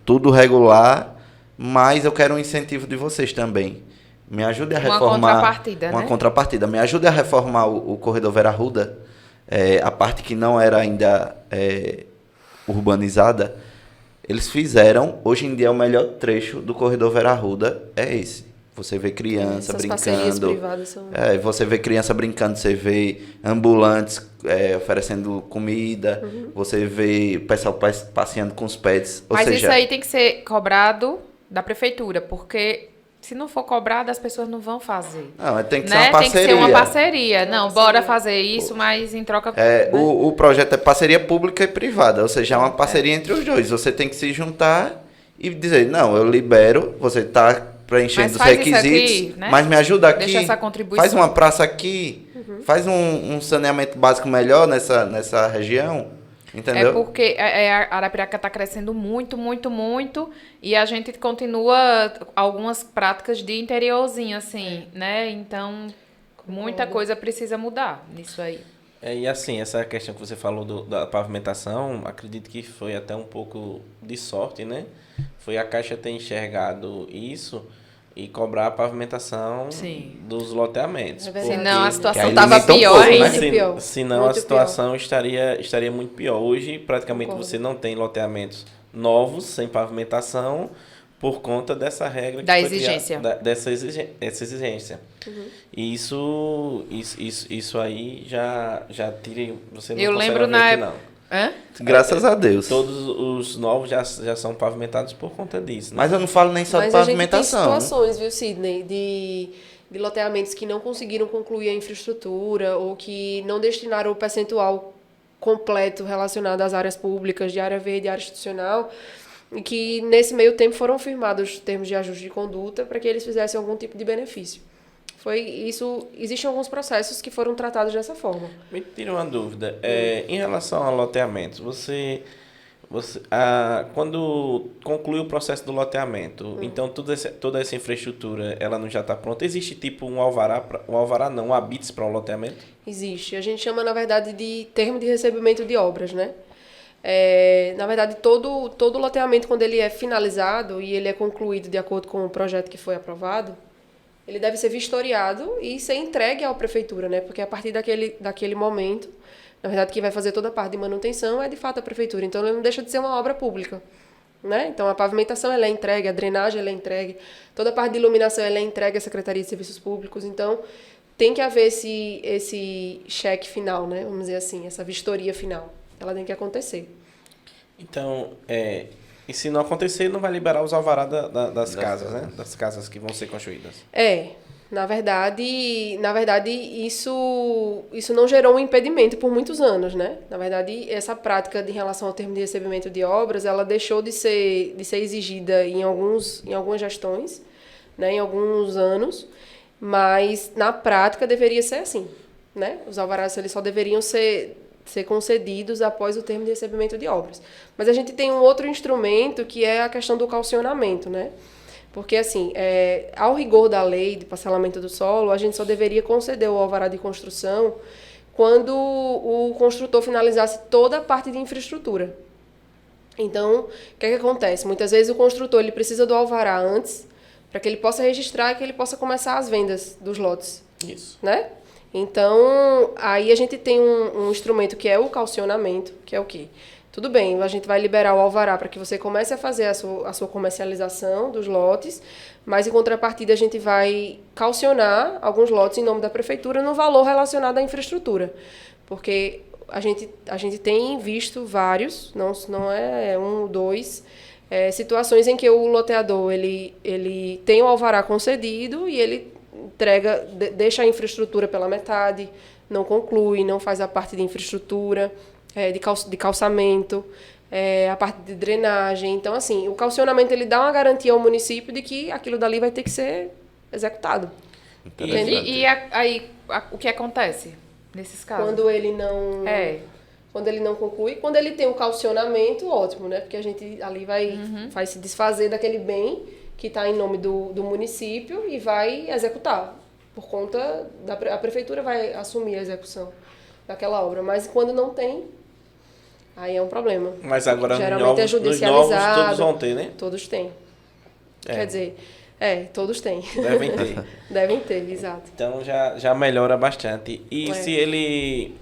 tudo regular, mas eu quero um incentivo de vocês também. Me ajude a reformar... Uma contrapartida, Uma né? contrapartida. Me ajude a reformar o corredor Vera Arruda, a parte que não era ainda urbanizada. Eles fizeram, hoje em dia, o melhor trecho do corredor Vera Arruda é esse. Você vê criança Essas parcerias brincando. privadas são... Você vê criança brincando, você vê ambulantes oferecendo comida, você vê o pessoal passeando com os pets. Mas isso aí tem que ser cobrado da prefeitura, porque se não for cobrado, as pessoas não vão fazer. Não, tem que ser Né? uma parceria. Tem que ser uma parceria. Não, bora fazer isso, mas em troca... né? O projeto é parceria pública e privada, ou seja, é uma parceria entre os dois. Você tem que se juntar e dizer, não, eu libero, você está preenchendo os requisitos, aqui, né? mas me ajuda aqui, Deixa essa contribuição. faz uma praça aqui, faz um saneamento básico melhor nessa região, entendeu? É porque a Arapiraca está crescendo muito, muito, muito, e a gente continua algumas práticas de interiorzinho, assim, né? Então, muita coisa precisa mudar nisso aí. E assim, essa questão que você falou da pavimentação, acredito que foi até um pouco de sorte, né? Foi a Caixa ter enxergado isso e cobrar a pavimentação dos loteamentos. É verdade. Senão a situação aí estava limita um pior pouco, né? ainda. Pior. Senão Muito a situação estaria muito pior. Hoje, praticamente, Concordo. você não tem loteamentos novos, sem pavimentação, por conta dessa regra. Da que foi exigência. Dessa exigência. E isso aí já tira... Você não Eu consegue lembro na reverter, época... não. Hã? Graças a Deus. Todos os novos já são pavimentados por conta disso, né? Mas eu não falo nem só de Mas a gente tem pavimentação. situações, viu, Sidney, de loteamentos que não conseguiram concluir a infraestrutura ou que não destinaram o percentual completo relacionado às áreas públicas, de área verde e área institucional, e que nesse meio tempo foram firmados termos de ajuste de conduta para que eles fizessem algum tipo de benefício. Foi isso. Existem alguns processos que foram tratados dessa forma. Me tira uma dúvida. Em relação a loteamentos, quando conclui o processo do loteamento, então toda essa infraestrutura ela não já está pronta? Existe tipo um alvará não, um habites para o loteamento? Existe. A gente chama, na verdade, de termo de recebimento de obras, né? Na verdade, todo loteamento, quando ele é finalizado e ele é concluído de acordo com o projeto que foi aprovado, ele deve ser vistoriado e ser entregue à prefeitura, né? Porque a partir daquele momento, na verdade, quem vai fazer toda a parte de manutenção é, de fato, a prefeitura. Então, ele não deixa de ser uma obra pública, né? Então, a pavimentação ela é entregue, a drenagem ela é entregue, toda a parte de iluminação ela é entregue à Secretaria de Serviços Públicos. Então, tem que haver esse cheque final, né? Vamos dizer assim, essa vistoria final. Ela tem que acontecer. Então, e se não acontecer, não vai liberar os alvará das casas, né? Das casas que vão ser construídas. Na verdade isso não gerou um impedimento por muitos anos, né? Na verdade, essa prática de relação ao termo de recebimento de obras, ela deixou de ser exigida em algumas gestões, né? Em alguns anos, mas na prática deveria ser assim, né? Os alvarás eles só deveriam ser concedidos após o termo de recebimento de obras. Mas a gente tem um outro instrumento que é a questão do calcionamento, né? Porque, assim, ao rigor da lei de parcelamento do solo, a gente só deveria conceder o alvará de construção quando o construtor finalizasse toda a parte de infraestrutura. Então, o que acontece? Muitas vezes o construtor ele precisa do alvará antes para que ele possa registrar e que ele possa começar as vendas dos lotes. Isso. Né? Então, aí a gente tem um instrumento que é o calcionamento, que é o quê? Tudo bem, a gente vai liberar o alvará para que você comece a fazer a sua comercialização dos lotes, mas em contrapartida a gente vai calcionar alguns lotes em nome da prefeitura no valor relacionado à infraestrutura. Porque a gente tem visto vários, não é um, dois, situações em que o loteador ele tem o alvará concedido e ele deixa a infraestrutura pela metade, não conclui, não faz a parte de infraestrutura, de calçamento, a parte de drenagem. Então, assim, o calcionamento ele dá uma garantia ao município de que aquilo dali vai ter que ser executado. Aí, o que acontece nesses casos? Quando ele não conclui, quando ele tem o calcionamento, ótimo, né? Porque a gente ali vai se desfazer daquele bem que está em nome do município e vai executar. Por conta a prefeitura vai assumir a execução daquela obra. Mas quando não tem, aí é um problema. Mas agora geralmente é judicializado. nos novos todos vão ter, né? Todos têm. Quer dizer, todos têm. Devem ter. Devem ter, exato. Então já melhora bastante. E se ele...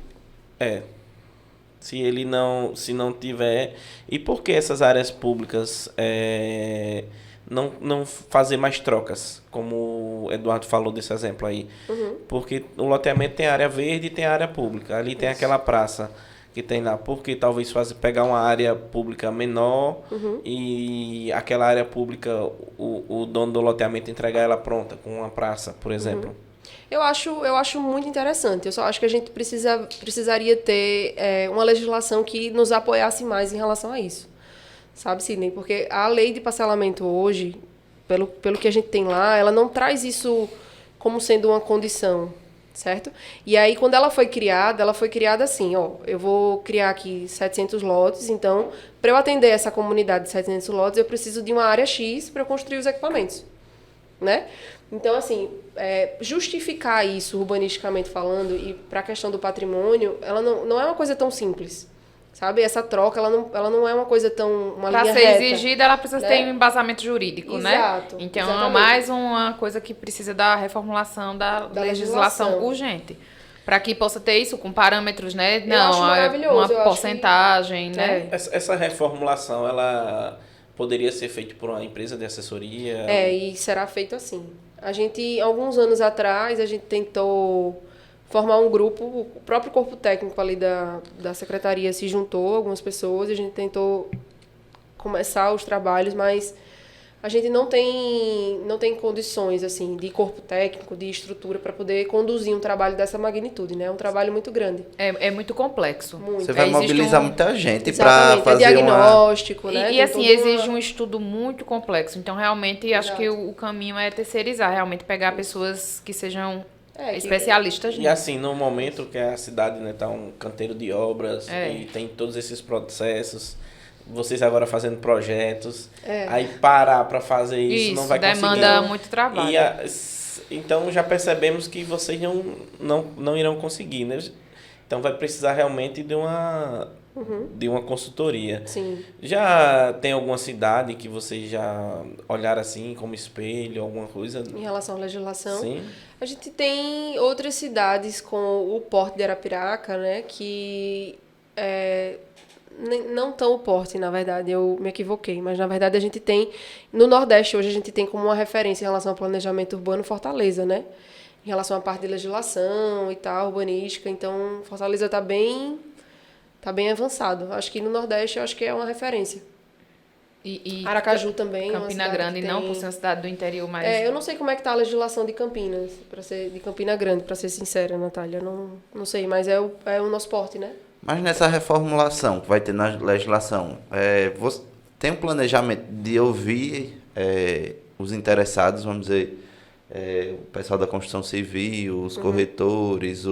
se não tiver... E por que essas áreas públicas não fazer mais trocas? Como o Eduardo falou desse exemplo aí. Porque o loteamento tem área verde e tem área pública. Ali tem aquela praça que tem lá. Porque talvez pegar uma área pública menor e aquela área pública, o dono do loteamento entregar ela pronta, com uma praça, por exemplo. Eu acho muito interessante. Eu só acho que a gente precisaria ter uma legislação que nos apoiasse mais em relação a isso. Sabe, Sidney? Porque a lei de parcelamento hoje, pelo que a gente tem lá, ela não traz isso como sendo uma condição, certo? E aí, quando ela foi criada assim, eu vou criar aqui 700 lotes, então, para eu atender essa comunidade de 700 lotes, eu preciso de uma área X para eu construir os equipamentos, né? Então, assim, justificar isso urbanisticamente falando e para a questão do patrimônio, ela não é uma coisa tão simples. Sabe? Essa troca, ela não é uma coisa uma linha reta. Para ser exigida, ela precisa ter um embasamento jurídico, né? Exato. Então, exatamente. é mais uma coisa que precisa da reformulação da legislação urgente. Para que possa ter isso com parâmetros, né? Acho maravilhoso. Uma porcentagem, né? Essa reformulação, ela poderia ser feita por uma empresa de assessoria? E será feito assim. Alguns anos atrás, a gente tentou formar um grupo, o próprio corpo técnico ali da secretaria se juntou, algumas pessoas, e a gente tentou começar os trabalhos, mas a gente não tem condições, assim, de corpo técnico, de estrutura para poder conduzir um trabalho dessa magnitude, né? É um trabalho muito grande. É muito complexo. Muito. Você vai Existe mobilizar muita gente para Exatamente, fazer diagnóstico, né? E Tem assim, toda exige um estudo muito complexo. Então, realmente, acho Exato. que o caminho é terceirizar, realmente pegar pessoas que sejam que- especialistas E nisso. assim, no momento que a cidade, né, tá um canteiro de obras É. e tem todos esses processos, vocês agora fazendo projetos, É. aí parar para fazer isso, não vai demanda conseguir. muito trabalho. Então já percebemos que vocês não irão conseguir, né? Então vai precisar realmente de uma consultoria. Sim. Já tem alguma cidade que vocês já olharam assim como espelho, alguma coisa? Em relação à legislação, Sim. a gente tem outras cidades com o porte de Arapiraca, né, que não tão o porte, na verdade, eu me equivoquei, mas na verdade a gente tem, no Nordeste hoje a gente tem como uma referência em relação ao planejamento urbano Fortaleza, né, em relação à parte de legislação e tal, urbanística, então Fortaleza está bem avançado. Acho que no Nordeste eu acho que é uma referência. E Aracaju também. é uma Campina cidade Grande que não, tem- por ser uma cidade do interior, mas... eu não sei como é que tá a legislação de Campinas, de Campina Grande, para ser sincera, Natália. Não sei, mas é o nosso porte, né? Mas nessa reformulação que vai ter na legislação, você tem um planejamento de ouvir os interessados, vamos dizer, o pessoal da construção civil, os corretores, a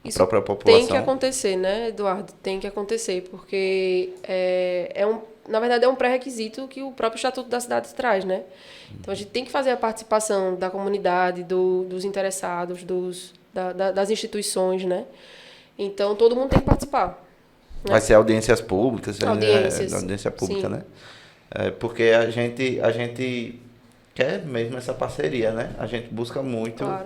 Isso própria população? tem que acontecer, né, Eduardo? Tem que acontecer, porque na verdade é um pré-requisito que o próprio Estatuto da Cidade traz, né? Então a gente tem que fazer a participação da comunidade, dos interessados, das instituições, né? Então todo mundo tem que participar. Vai ser audiências públicas, Audiências, audiência pública, sim. né? Porque a gente quer mesmo essa parceria, né? A gente busca muito. Claro.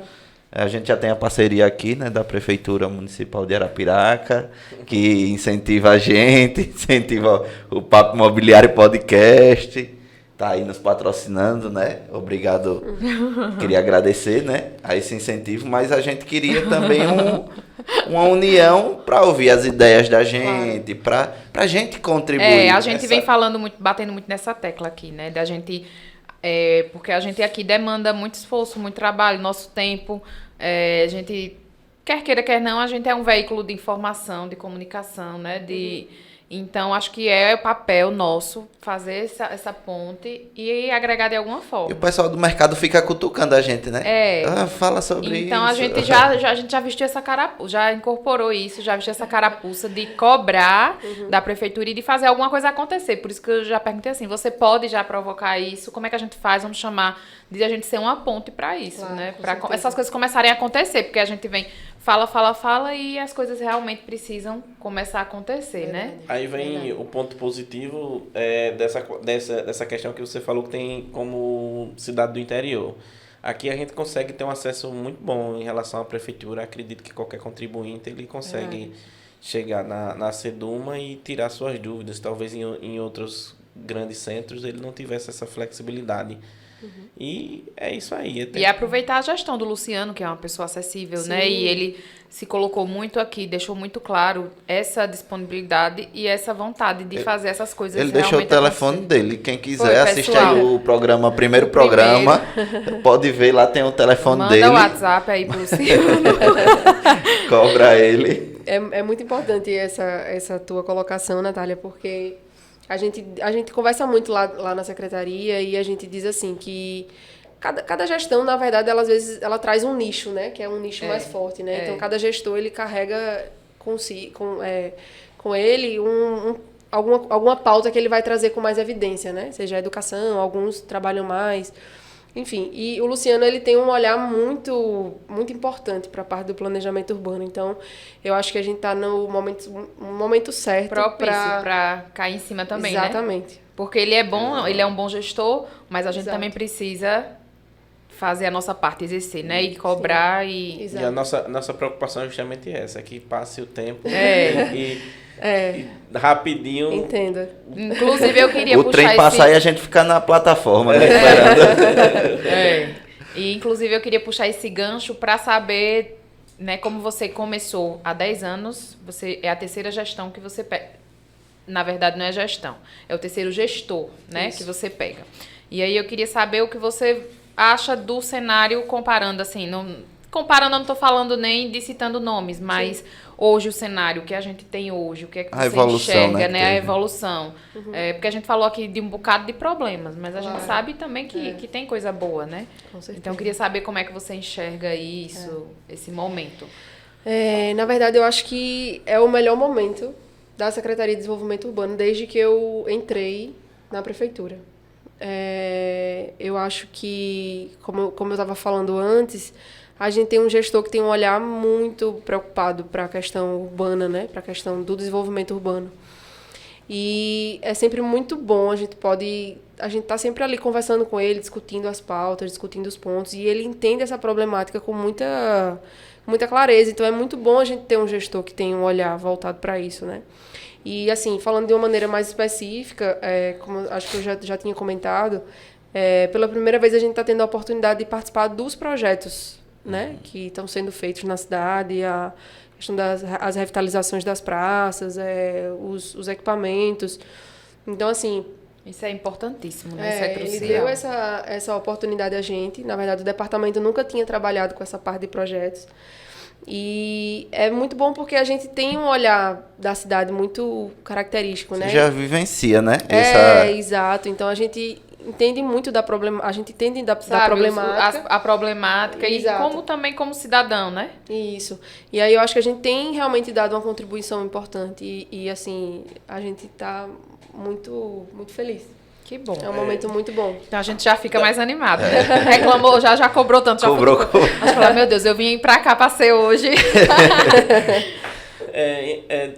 A gente já tem a parceria aqui, né, da Prefeitura Municipal de Arapiraca, que incentiva a gente, incentiva o Papo Imobiliário Podcast, tá aí nos patrocinando, né? Obrigado, queria agradecer, né, a esse incentivo, mas a gente queria também uma união para ouvir as ideias da gente, para a gente contribuir. a gente vem falando muito, batendo muito nessa tecla aqui, né? Da gente, porque a gente aqui demanda muito esforço, muito trabalho, nosso tempo. A gente, quer queira, quer não, a gente é um veículo de informação, de comunicação, né? Então, acho que é o papel nosso fazer essa ponte e agregar de alguma E o forma. pessoal do mercado fica cutucando a gente, né? Fala sobre isso. Então, a gente já vestiu essa carapuça, já incorporou isso, já vestiu essa carapuça de cobrar da prefeitura e de fazer alguma coisa acontecer. Por isso que eu já perguntei assim, você pode já provocar isso? Como é que a gente faz? Vamos chamar de a gente ser uma ponte para isso, Claro, né? com Para certeza. essas coisas começarem a acontecer, porque a gente vem, fala e as coisas realmente precisam começar a acontecer, né? Aí vem o ponto positivo dessa questão que você falou que tem como cidade do interior. Aqui a gente consegue ter um acesso muito bom em relação à prefeitura. Acredito que qualquer contribuinte ele consegue chegar na Seduma e tirar suas dúvidas. Talvez em outros grandes centros ele não tivesse essa flexibilidade. E é isso aí. E aproveitar a gestão do Luciano, que é uma pessoa acessível, né? E ele se colocou muito aqui, deixou muito claro essa disponibilidade e essa vontade de fazer essas coisas Ele deixou o realmente telefone acontecer. dele. Quem quiser Foi, assistir pessoal. aí o primeiro programa, pode ver, lá tem o telefone Manda dele. o WhatsApp aí pro Luciano. Cobra ele. É muito importante essa tua colocação, Natália, porque a gente conversa muito lá na secretaria e a gente diz assim que cada gestão, na verdade, ela, às vezes, ela traz um nicho, né? Que é um nicho mais forte, né? Então, cada gestor, ele carrega com ele alguma pauta que ele vai trazer com mais evidência, né? Seja a educação, alguns trabalham mais... Enfim, e o Luciano, ele tem um olhar muito, muito importante para a parte do planejamento urbano. Então, eu acho que a gente está no momento certo. Propício para cair em cima também, né? Exatamente. Porque ele é bom, ele é um bom gestor, mas a gente Exato. também precisa fazer a nossa parte, exercer, né? E cobrar e... Exato. E a nossa preocupação é justamente essa, que passe o tempo e rapidinho. Entenda. Inclusive, eu queria O puxar trem esse... passar e a gente ficar na plataforma, né? Esperando. E, inclusive, eu queria puxar esse gancho para saber, né, como você começou há 10 anos, é a terceira gestão que você na verdade não é gestão, é o terceiro gestor, né, que você pega. E aí eu queria saber o que você acha do cenário comparando, assim, comparando, eu não estou falando nem de citando nomes, mas hoje o cenário que a gente tem hoje, o que é que A você evolução, enxerga, né, A evolução. Porque a gente falou aqui de um bocado de problemas, mas a gente Claro. sabe também que tem coisa boa, né? Com certeza. Então eu queria saber como é que você enxerga isso, esse momento. Na verdade, eu acho que é o melhor momento da Secretaria de Desenvolvimento Urbano desde que eu entrei na prefeitura. Eu acho que, como eu estava falando antes, a gente tem um gestor que tem um olhar muito preocupado para a questão urbana, né? Para a questão do desenvolvimento urbano. E é sempre muito bom, a gente tá sempre ali conversando com ele, discutindo as pautas, discutindo os pontos, e ele entende essa problemática com muita clareza. Então é muito bom a gente ter um gestor que tem um olhar voltado para isso, né? E assim, falando de uma maneira mais específica, como acho que eu já tinha comentado, pela primeira vez a gente está tendo a oportunidade de participar dos projetos, né, que estão sendo feitos na cidade, a questão as revitalizações das praças, os equipamentos. Então, assim, Isso é importantíssimo, né? Isso é ele crucial. deu essa oportunidade a gente. Na verdade, o departamento nunca tinha trabalhado com essa parte de projetos. E é muito bom porque a gente tem um olhar da cidade muito característico, né? Você já vivencia, né? Exato. Então, a gente entende muito da problemática. A gente entende da Sabe, problemática. a problemática Exato. e também como cidadão, né? Isso. E aí eu acho que a gente tem realmente dado uma contribuição importante. E assim, a gente está muito, muito feliz. Que bom. É um momento muito bom. Então a gente já fica mais animado. Né? Reclamou, já cobrou tanto. Cobrou. Mas falar, meu Deus, eu vim pra cá pra ser hoje.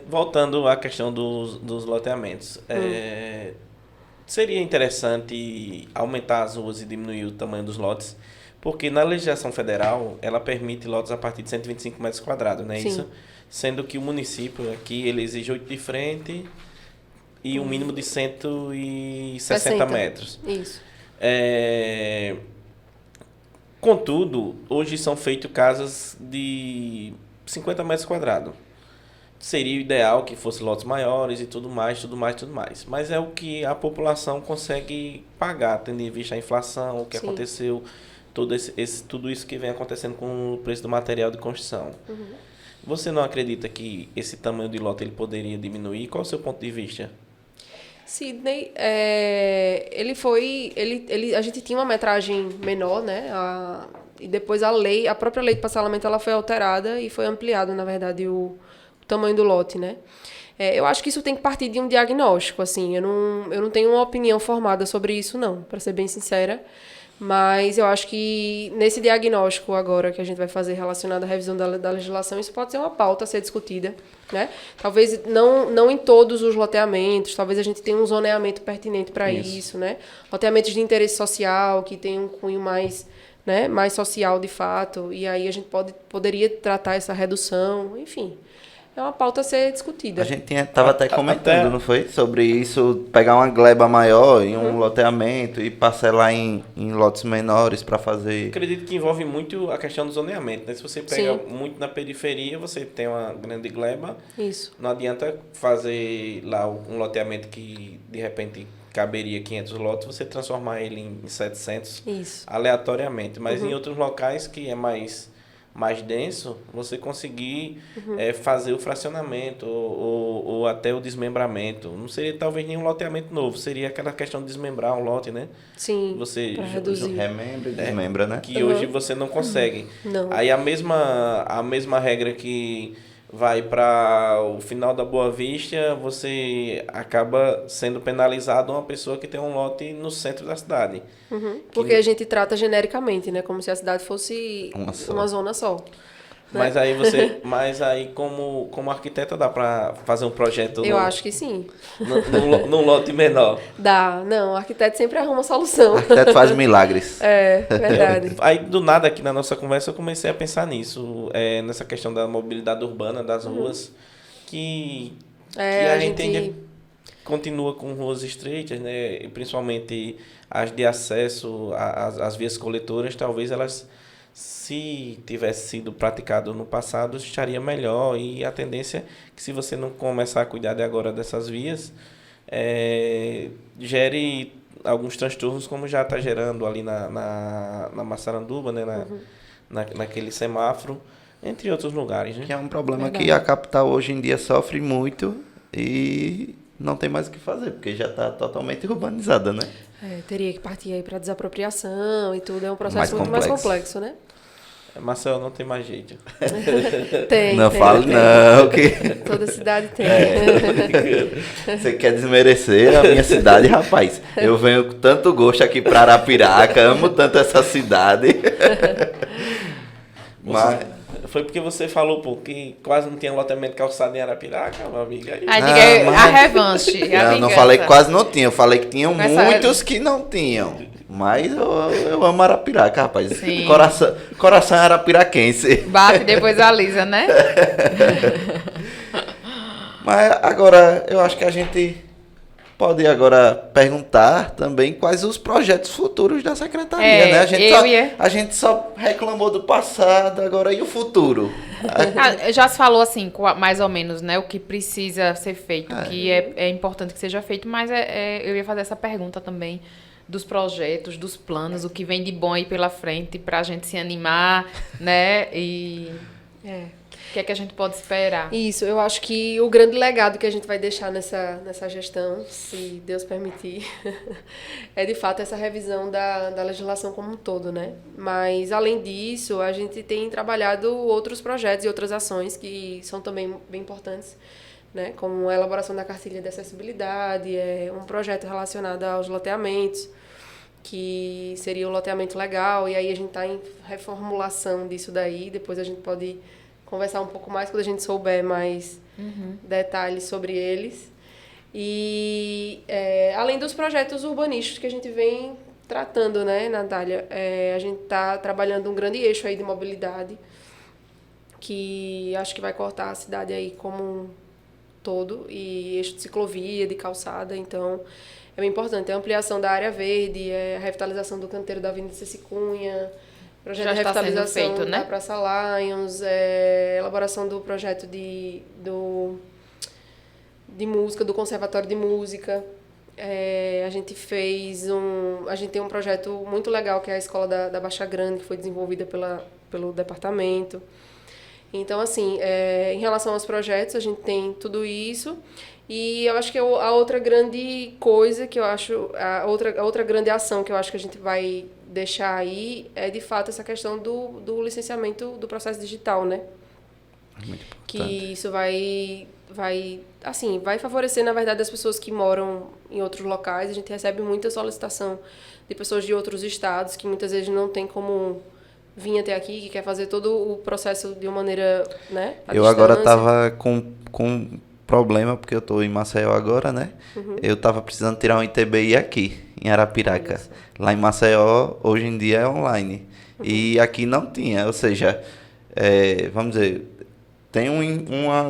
Voltando à questão dos loteamentos. Seria interessante aumentar as ruas e diminuir o tamanho dos lotes, porque na legislação federal, ela permite lotes a partir de 125 metros quadrados, não é Sim. isso? Sendo que o município aqui, ele exige 8 de frente e um mínimo de 160 60. metros. Isso. Contudo, hoje são feitas casas de 50 metros quadrados. Seria o ideal que fossem lotes maiores e tudo mais. Mas é o que a população consegue pagar, tendo em vista a inflação, o que Sim. aconteceu, tudo isso que vem acontecendo com o preço do material de construção. Você não acredita que esse tamanho de lote ele poderia diminuir? Qual é o seu ponto de vista? Sidney, a gente tinha uma metragem menor, né? E depois a própria lei de parcelamento, ela foi alterada e foi ampliado, na verdade, o tamanho do lote, né? Eu acho que isso tem que partir de um diagnóstico, assim. Eu não tenho uma opinião formada sobre isso, não, para ser bem sincera. Mas eu acho que nesse diagnóstico agora que a gente vai fazer relacionado à revisão da legislação, isso pode ser uma pauta a ser discutida, né? Talvez não em todos os loteamentos, talvez a gente tenha um zoneamento pertinente para isso, né? Loteamentos de interesse social, que tem um cunho mais, né, mais social de fato, e aí a gente poderia tratar essa redução, enfim. É uma pauta a ser discutida. A gente tava até comentando, não foi? Sobre isso, pegar uma gleba maior em um loteamento e parcelar em lotes menores para fazer... Acredito que envolve muito a questão do zoneamento, né? Se você pega muito na periferia, você tem uma grande gleba. Isso. Não adianta fazer lá um loteamento que, de repente, caberia 500 lotes, você transformar ele em 700 Isso. aleatoriamente. Mas em outros locais que é mais denso, você conseguir fazer o fracionamento ou até o desmembramento. Não seria talvez nenhum loteamento novo, seria aquela questão de desmembrar um lote, né? Sim, Você para reduzir. Remembra e desmembra, né? Que hoje você não consegue. Não. Aí a mesma regra que vai para o final da Boa Vista, você acaba sendo penalizado uma pessoa que tem um lote no centro da cidade. Porque a gente trata genericamente, né? Como se a cidade fosse uma zona só. Mas aí como arquiteta dá para fazer um projeto Eu acho que sim. num lote menor. Dá. Não, o arquiteto sempre arruma solução. O arquiteto faz milagres. Verdade. Aí do nada aqui na nossa conversa eu comecei a pensar nisso, nessa questão da mobilidade urbana das ruas, que a gente ainda continua com ruas estreitas, né? E principalmente as de acesso às vias coletoras, talvez elas se tivesse sido praticado no passado, estaria melhor. E a tendência é que, se você não começar a cuidar de agora dessas vias, gere alguns transtornos, como já está gerando ali na Massaranduba, né? Naquele semáforo, entre outros lugares, né? Que é um problema que a capital hoje em dia sofre muito e não tem mais o que fazer, porque já está totalmente urbanizada, né? Teria que partir aí para desapropriação e tudo. É um processo muito mais complexo, né? Marcel, não tem mais jeito. Tem. Não fale não, que... Toda cidade tem. Você quer desmerecer a minha cidade, rapaz? Eu venho com tanto gosto aqui para Arapiraca, amo tanto essa cidade. Mas... Foi porque você falou, pô, que quase não tinha loteamento de calçado em Arapiraca, meu amigo. Aí diga a revanche. Não falei que quase não tinha, eu falei que tinham muitos que não tinham. Mas eu amo Arapiraca, rapaz. Sim. Coração arapiraquense. Bate e depois alisa, né? Mas agora, eu acho que a gente pode agora perguntar também quais os projetos futuros da secretaria, né? A gente só reclamou do passado, agora e o futuro? Já se falou assim, mais ou menos, né? O que precisa ser feito, que é importante que seja feito, mas eu ia fazer essa pergunta também dos projetos, dos planos, o que vem de bom aí pela frente para a gente se animar, né? E o que é que a gente pode esperar? Isso, eu acho que o grande legado que a gente vai deixar nessa gestão, se Deus permitir, é de fato essa revisão da legislação como um todo, né? Mas, além disso, a gente tem trabalhado outros projetos e outras ações que são também bem importantes, né? Como a elaboração da cartilha de acessibilidade, um projeto relacionado aos loteamentos, que seria o loteamento legal, e aí a gente está em reformulação disso daí, depois a gente pode conversar um pouco mais quando a gente souber mais detalhes sobre eles. E além dos projetos urbanísticos que a gente vem tratando, né, Natália? A gente está trabalhando um grande eixo aí de mobilidade, que acho que vai cortar a cidade aí como um todo, e eixo de ciclovia, de calçada, então é bem importante. A ampliação da área verde, a revitalização do canteiro da Avenida Ceci Cunha, projeto de revitalização feito, né? Da Praça Lions, elaboração do projeto de música, do Conservatório de Música. A gente tem um projeto muito legal, que é a Escola da Baixa Grande, que foi desenvolvida pelo departamento. Então, assim, em relação aos projetos, a gente tem tudo isso. E eu acho que a outra grande coisa que eu acho, a outra grande ação que eu acho que a gente vai deixar aí é, de fato, essa questão do licenciamento do processo digital, né? Muito importante. Que isso vai favorecer, na verdade, as pessoas que moram em outros locais. A gente recebe muita solicitação de pessoas de outros estados que muitas vezes não tem como vir até aqui, que quer fazer todo o processo de uma maneira, né, à Eu distância. agora estava com problema, porque eu estou em Maceió agora, né? Eu estava precisando tirar um ITBI aqui, em Arapiraca. Isso. Lá em Maceió, hoje em dia é online. E aqui não tinha, ou seja, vamos dizer,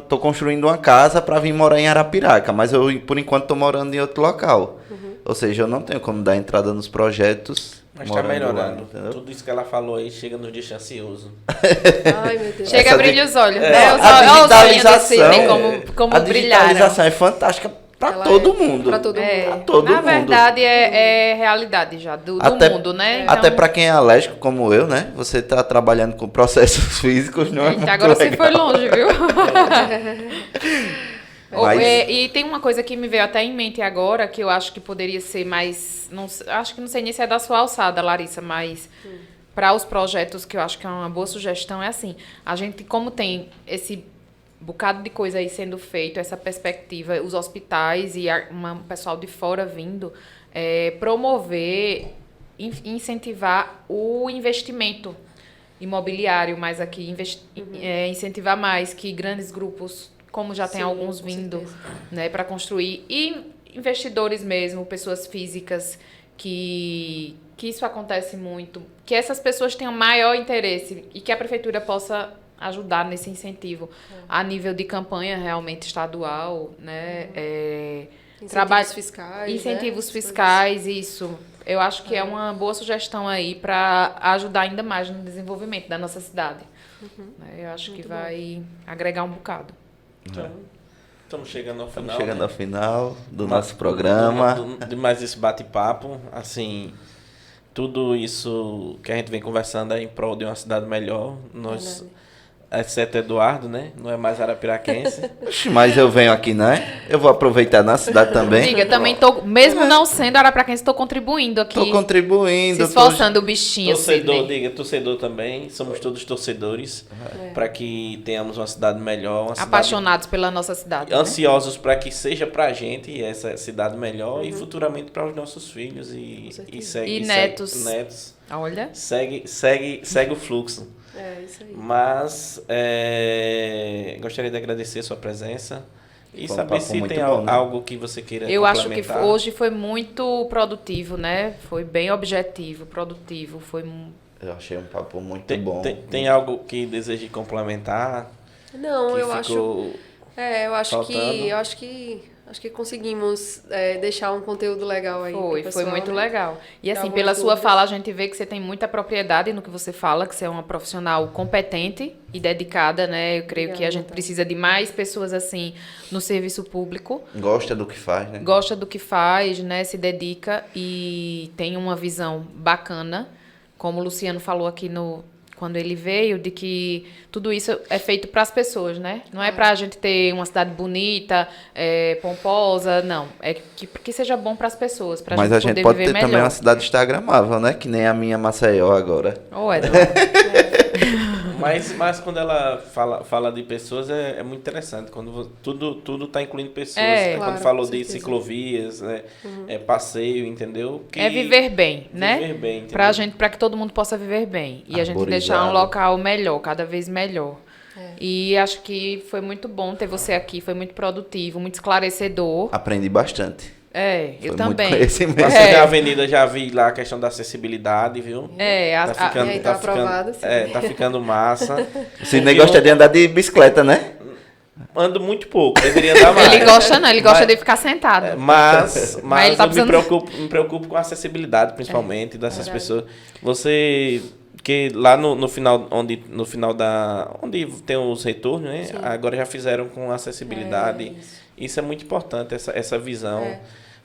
tô construindo uma casa para vir morar em Arapiraca, mas eu, por enquanto, estou morando em outro local. Ou seja, eu não tenho como dar entrada nos projetos. Mas está melhorando. Lá, tudo isso que ela falou aí chega nos dias ansioso. Ai, meu Deus. Chega a brilhar os olhos, né? A digitalização, como a brilharam. digitalização é fantástica para todo mundo. Para todo mundo. Pra todo Na mundo. verdade, é realidade já do mundo, né? Até para quem é alérgico, como eu, né? Você está trabalhando com processos físicos, não é muito agora legal. você foi longe, viu? Mas... E tem uma coisa que me veio até em mente agora, que eu acho que poderia ser mais... Acho que não sei nem se é da sua alçada, Larissa, mas para os projetos, que eu acho que é uma boa sugestão, é assim, a gente, como tem esse bocado de coisa aí sendo feito, essa perspectiva, os hospitais e um pessoal de fora vindo, promover, incentivar o investimento imobiliário, mais aqui, incentivar mais que grandes grupos, como já tem alguns vindo, né, para construir, e investidores mesmo, pessoas físicas, que isso acontece muito, que essas pessoas tenham maior interesse e que a prefeitura possa ajudar nesse incentivo a nível de campanha realmente estadual, né, Incentivos fiscais. Incentivos né? fiscais, isso. Eu acho que é uma boa sugestão aí para ajudar ainda mais no desenvolvimento da nossa cidade. Eu acho que vai agregar um bocado. Então, estamos chegando ao final. Estamos chegando né? ao final do nosso programa. De mais esse bate-papo. Assim, tudo isso que a gente vem conversando é em prol de uma cidade melhor. Nós, exceto Eduardo, né? Não é mais arapiraquense. Oxe, mas eu venho aqui, né? Eu vou aproveitar na cidade também. Diga, também tô, mesmo não sendo arapraquense, estou contribuindo aqui. Tô contribuindo. Se esforçando o bichinho, Torcedor, Sidney. diga, torcedor também. Somos todos torcedores para que tenhamos uma cidade melhor. Uma cidade Apaixonados pela nossa cidade. Né? ansiosos para que seja para a gente essa cidade melhor e futuramente para os nossos filhos e netos. netos. Olha. Segue o fluxo. É, isso aí. Mas gostaria de agradecer a sua presença e Foi um saber papo se muito tem bom, né? algo que você queira Eu acho que complementar. hoje foi muito produtivo, né? Foi bem objetivo, produtivo. Foi Eu achei um papo muito tem, bom. tem algo que deseje complementar? Não, que eu acho. ficou Eu acho faltando? que conseguimos deixar um conteúdo legal aí. pro Foi pessoal, muito né? legal. E Tirar assim, algumas pela sua dúvidas. fala, a gente vê que você tem muita propriedade no que você fala, que você é uma profissional competente e dedicada, né? Eu creio que a Obrigada, gente tá. precisa de mais pessoas assim no serviço público. Gosta do que faz, né? Gosta do que faz, né? Se dedica e tem uma visão bacana, como o Luciano falou aqui quando ele veio, de que tudo isso é feito para as pessoas, né? Não é para a gente ter uma cidade bonita, pomposa, não. É que seja bom para as pessoas, para Mas a a gente gente poder pode viver ter também melhor. uma cidade instagramável, né? Que nem a minha Maceió agora. Ô, Eduardo. mas quando ela fala de pessoas é muito interessante. Quando tudo está incluindo pessoas. É, Quando claro, falou com de certeza. ciclovias, né? Passeio, entendeu? É viver bem, né? Viver bem, entendeu? Para que todo mundo possa viver bem. E a gente Arborizado. deixar um local melhor, cada vez melhor. E acho que foi muito bom ter você aqui, foi muito produtivo, muito esclarecedor. Aprendi bastante. Eu Foi muito também. conhecimento. Passei na avenida, já vi lá a questão da acessibilidade, viu? Tá Tá ficando, E aí tá aprovado, sim. tá ficando massa. O Sidney gosta de andar de bicicleta, né? Ando muito pouco, deveria andar mais. Ele gosta não, ele gosta Mas- de ficar sentado. Mas ele tá eu precisando- me preocupo com a acessibilidade, principalmente, dessas pessoas. Você, que lá no final, onde tem os retornos, né? Agora já fizeram com acessibilidade. Isso é muito importante, essa visão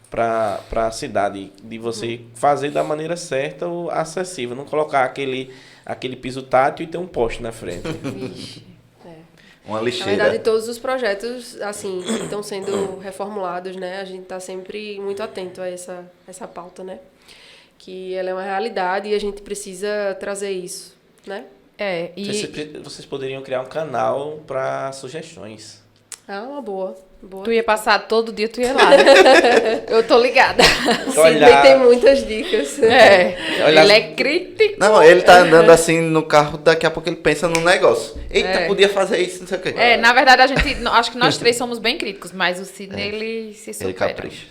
para a cidade, de você fazer da maneira certa o acessível, não colocar aquele piso tátil e ter um poste na frente. Vixe. Uma Na lixeira. verdade, todos os projetos, assim, que estão sendo reformulados, né? A gente está sempre muito atento a essa pauta, né? Que ela é uma realidade e a gente precisa trazer isso, né? Vocês poderiam criar um canal para sugestões. Uma boa. Tu ia passar todo dia, tu ia lá, né? Eu tô ligada. Sidney tem muitas dicas. Olha- Ele é crítico. Não, ele tá andando assim no carro, daqui a pouco ele pensa num negócio. Eita, podia fazer isso, não sei o quê. Na verdade, acho que nós três somos bem críticos, mas o Sidney, ele se Ele supera. capricha.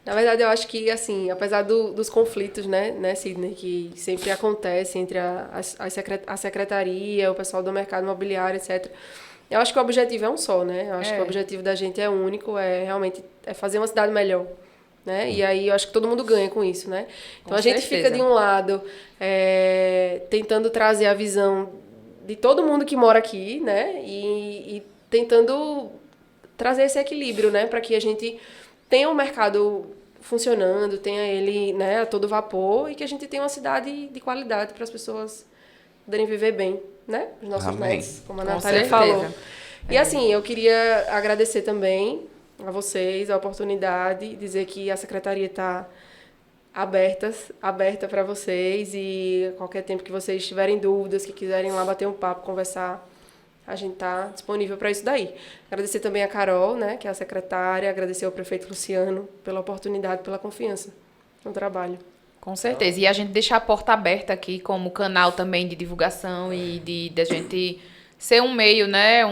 Na verdade, eu acho que, assim, apesar dos conflitos, né, Sidney, que sempre acontecem entre a secretaria, o pessoal do mercado imobiliário, etc., eu acho que o objetivo é um só, né? Eu acho que o objetivo da gente é único, realmente fazer uma cidade melhor, né? E aí eu acho que todo mundo ganha com isso, né? Então Com a gente certeza. fica de um lado tentando trazer a visão de todo mundo que mora aqui, né? E tentando trazer esse equilíbrio, né? Para que a gente tenha um mercado funcionando, tenha ele, né, a todo vapor e que a gente tenha uma cidade de qualidade para as pessoas poderem viver bem, né? Os nossos Amém. netos, como a Com Natália certeza. falou. E assim, eu queria agradecer também a vocês a oportunidade, dizer que a secretaria está aberta para vocês e qualquer tempo que vocês tiverem dúvidas, que quiserem ir lá bater um papo, conversar, a gente está disponível para isso daí. Agradecer também a Carol, né, que é a secretária, agradecer ao prefeito Luciano pela oportunidade, pela confiança no trabalho. Com certeza. E a gente deixa a porta aberta aqui como canal também de divulgação e de a gente ser um meio, né?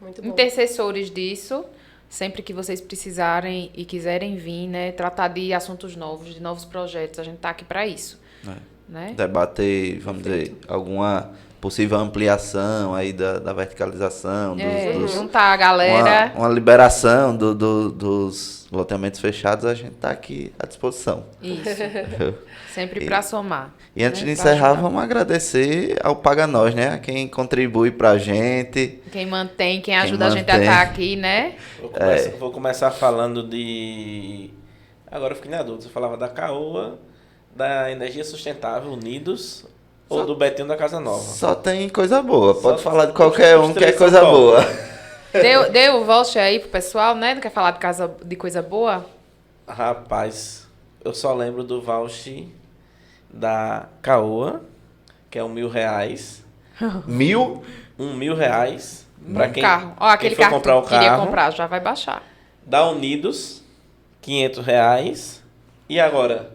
Muito bom. Intercessores disso. Sempre que vocês precisarem e quiserem vir, né? Tratar de assuntos novos, de novos projetos. A gente tá aqui para isso. né? Debater, vamos dizer, alguma possível ampliação aí da verticalização, Juntar a galera. uma liberação dos loteamentos fechados, a gente está aqui à disposição. Isso. Sempre para somar. E antes né? de encerrar, vamos agradecer ao Paga Nós, né? A quem contribui pra gente. Quem mantém, quem ajuda a gente a estar aqui, né? Vou começar falando de... Agora eu fiquei na dúvida. Você falava da Caoa, da Energia Sustentável, Unidos, ou do Betinho da Casa Nova? Só tem coisa boa. Pode Só falar de qualquer os um que é três coisa são boa. Deu o voucher aí pro pessoal, né? Não quer falar de coisa boa? Rapaz, eu só lembro do voucher da Caoa, que é R$1.000. 1.000? R$1.000 para quem, Carro. Ó, aquele quem for carro comprar o que tu queria carro. comprar, já vai baixar. Da Unidos, R$500. E agora?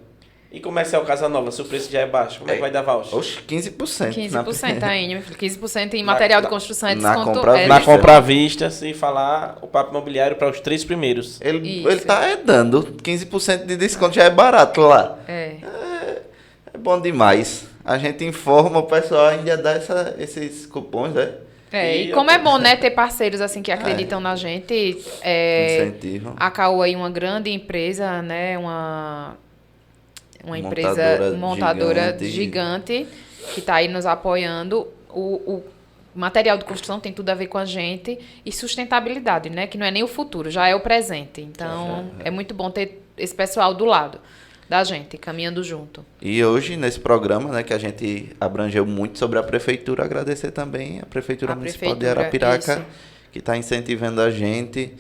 E comercial Casa Nova, se o preço já é baixo, como é que vai dar voucher? Oxe, 15%. 15% ainda, meu filho. 15% em material de construção é na desconto. compra à É, Na vista. compra à vista, se falar o papo imobiliário para os 3 primeiros. Ele Isso. tá dando 15% de desconto, já é barato lá. é. É bom demais. A gente informa, o pessoal ainda dá esses cupons, né? E como é bom, né, ter parceiros assim que acreditam na gente. Incentivo. A Caoa aí, uma grande empresa, né? Uma Montadora empresa montadora gigante que está aí nos apoiando. O material de construção tem tudo a ver com a gente. E sustentabilidade, né? Que não é nem o futuro, já é o presente. Então, é muito bom ter esse pessoal do lado da gente, caminhando junto. E hoje, nesse programa, né, que a gente abrangeu muito sobre a prefeitura, agradecer também a Prefeitura Municipal de Arapiraca, isso. que está incentivando a gente.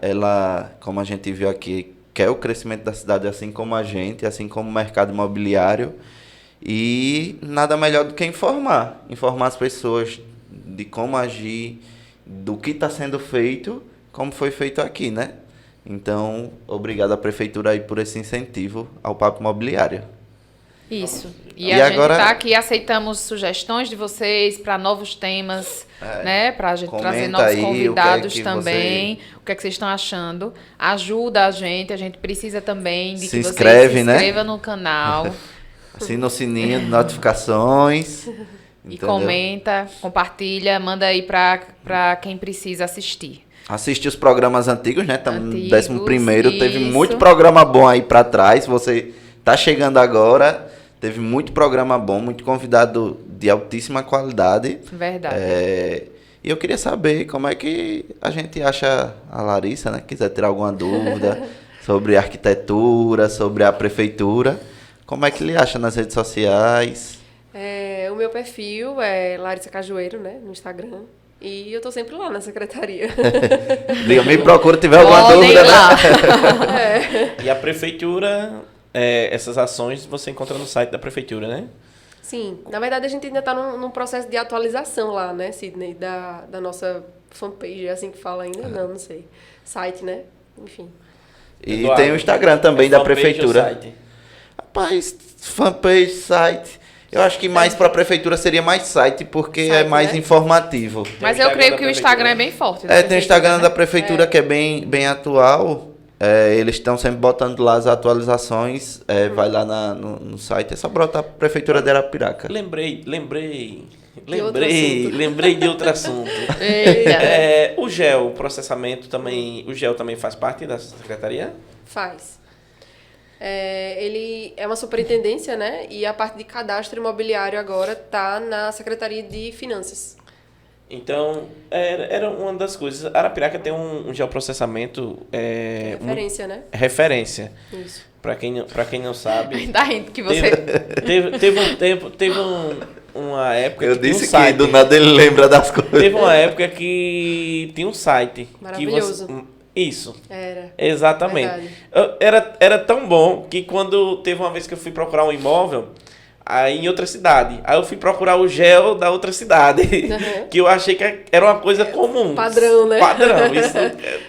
Ela, como a gente viu aqui, quer o crescimento da cidade assim como a gente, assim como o mercado imobiliário. E nada melhor do que informar as pessoas de como agir, do que está sendo feito, como foi feito aqui, né? Então, obrigado à Prefeitura aí por esse incentivo ao papo imobiliário. Isso. E E a agora- gente tá aqui, aceitamos sugestões de vocês para novos temas, né? Para a gente Comenta trazer novos aí o que é convidados que também. O que é que vocês estão achando? Ajuda a gente precisa também de Se que você inscreve, se né? inscreva no canal Assina o sininho de notificações. e entendeu? comenta, compartilha, manda aí para quem precisa assistir. Assiste os programas antigos, né? Estamos no Antigos, 11º. Teve isso. muito programa bom aí pra trás. Você tá chegando agora. Teve muito programa bom, muito convidado de altíssima qualidade. Verdade. E eu queria saber como é que a gente acha a Larissa, né? Quiser ter alguma dúvida sobre arquitetura, sobre a prefeitura. Como é que ele acha nas redes sociais? O meu perfil é Larissa Cajueiro, né, no Instagram. E eu tô sempre lá na secretaria. Diga, me procura, tiver alguma Podem dúvida, ir lá. né? E a prefeitura, essas ações você encontra no site da prefeitura, né? Sim, na verdade a gente ainda está num processo de atualização lá, né, Sidney, da nossa fanpage, é assim que fala ainda? Não sei. Site, né? Enfim. E Eduardo, tem o Instagram também é da fanpage ou prefeitura. site? Rapaz, fanpage, site. Eu acho que mais para a prefeitura seria mais site, porque Site, é mais né? informativo. Mas Tem o eu creio Instagram que da o Instagram é prefeitura. bem forte. Tem o Instagram né? da prefeitura que é bem atual. Eles estão sempre botando lá as atualizações. Vai lá no site. É só botar a Prefeitura de Arapiraca. Lembrei assunto. de outro assunto. Eita. O GEL, o processamento também, o GEL também faz parte da secretaria? Faz. Ele é uma superintendência, né? E a parte de cadastro imobiliário agora está na Secretaria de Finanças. Então, era uma das coisas. Arapiraca tem um geoprocessamento Referência, né? referência. Isso. Para quem não sabe, Tá rindo que você... teve uma época Eu que tinha um disse que site. do nada ele lembra das coisas. Teve uma época que tinha um site. Maravilhoso. Isso. Era. Exatamente. Verdade. Era tão bom que quando teve uma vez que eu fui procurar um imóvel, aí em outra cidade, aí eu fui procurar o GEL da outra cidade, Uhum. que eu achei que era uma coisa comum. Padrão, né? Padrão. Isso,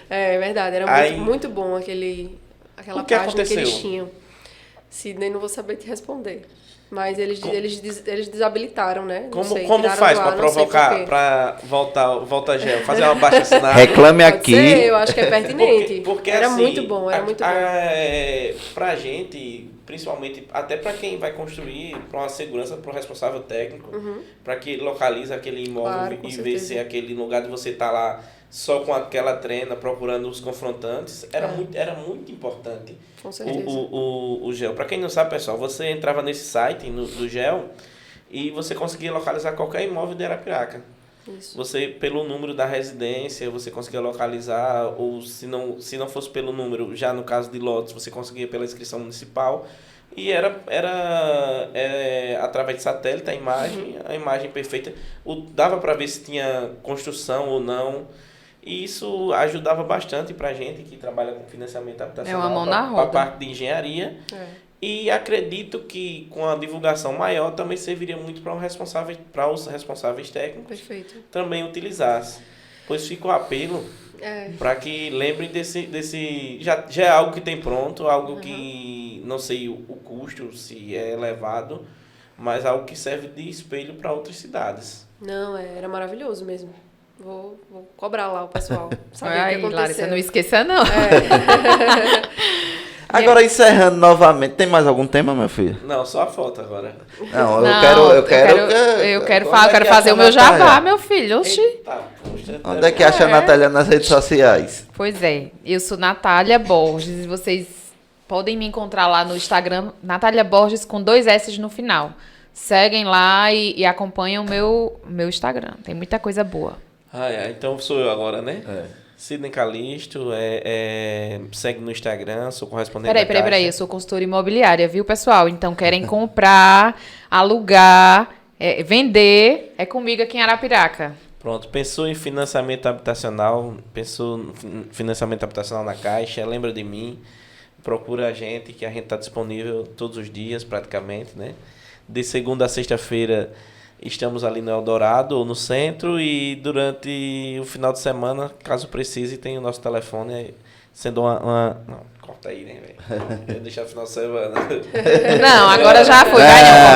É verdade, era Aí- muito bom aquela O que página que aconteceu? eles tinham. Sidney, não vou saber te responder. Mas eles desabilitaram, né? Não como sei, como tiraram faz do para ar, não sei provocar, por quê. para voltar GEL? Fazer uma baixa assinada? Reclame Pode aqui. ser, eu acho que é pertinente. Porque era assim, muito bom, era muito bom. Pra gente, principalmente até para quem vai construir, para uma segurança, para o responsável técnico, para que ele localize aquele imóvel Claro, com e certeza. vê se é aquele lugar de você estar lá só com aquela trena procurando os confrontantes, era muito importante. Com certeza. O GEL. Para quem não sabe, pessoal, você entrava nesse site do GEL e você conseguia localizar qualquer imóvel de Arapiraca. Isso. Você, pelo número da residência, você conseguia localizar, ou se não fosse pelo número, já no caso de lotes, você conseguia pela inscrição municipal. E era através de satélite a imagem perfeita. Dava para ver se tinha construção ou não. E isso ajudava bastante para a gente que trabalha com financiamento habitacional. É uma mão na roda. Para a parte de engenharia. E acredito que com a divulgação maior também serviria muito para os responsáveis técnicos Perfeito. também utilizassem. Pois fica o apelo para que lembrem desse já é algo que tem pronto, algo que não sei o custo, se é elevado, mas algo que serve de espelho para outras cidades. Não, era maravilhoso mesmo. Vou cobrar lá o pessoal. Saber o que Ai, aconteceu. Larissa, não esqueça não. Agora, encerrando novamente, tem mais algum tema, meu filho? Não, só a foto agora. Não, Não, eu quero falar, eu quero fazer o meu jabá, meu filho. Oxi. Eita, poxa, Onde é que acha a Natália nas redes sociais? Pois é, eu sou Natália Borges e vocês podem me encontrar lá no Instagram, Natália Borges com 2 S no final. Seguem lá e acompanham o meu Instagram, tem muita coisa boa. Então sou eu agora, né? Sidney Calisto, segue no Instagram, sou correspondente da Peraí, Caixa. eu sou consultora imobiliária, viu, pessoal? Então, querem comprar, alugar, vender, é comigo aqui em Arapiraca. Pronto, pensou em financiamento habitacional, na Caixa, lembra de mim, procura a gente, que a gente está disponível todos os dias praticamente, né? De segunda a sexta-feira estamos ali no Eldorado ou no centro e durante o final de semana, caso precise, tem o nosso telefone, sendo uma... Não, corta aí, né, velho? Vou deixar o final de semana. Não, agora já foi.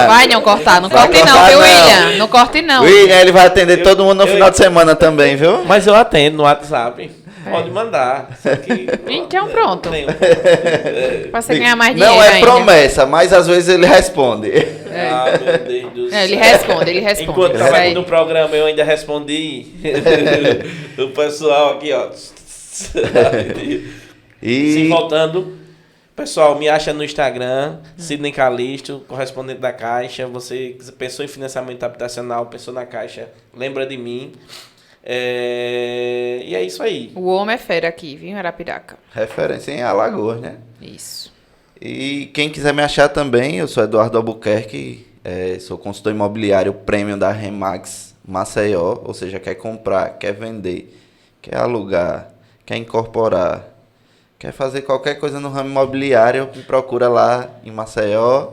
Vai não cortar. Não corte não, viu, William? Não corte não. William, ele vai atender todo mundo no final de semana também, viu? Mas eu atendo no WhatsApp. Pode mandar. Só que, Então pronto. Pra você ganhar mais Não dinheiro é ainda. promessa, mas às vezes ele responde. Ah, meu Deus do céu. Ele responde. Enquanto Isso estava aí. aqui no programa, eu ainda respondi. O pessoal aqui, ó. E Sim, voltando. Pessoal, me acha no Instagram, Sidney Calisto, correspondente da Caixa. Você pensou em financiamento habitacional, pensou na Caixa, lembra de mim. E é isso aí. O homem é fera aqui, viu, em Arapiraca. referência em Alagoas, né? Isso. E quem quiser me achar também, eu sou Eduardo Albuquerque, sou consultor imobiliário prêmio da Remax Maceió, ou seja, quer comprar, quer vender, quer alugar, quer incorporar, quer fazer qualquer coisa no ramo imobiliário, me procura lá em Maceió.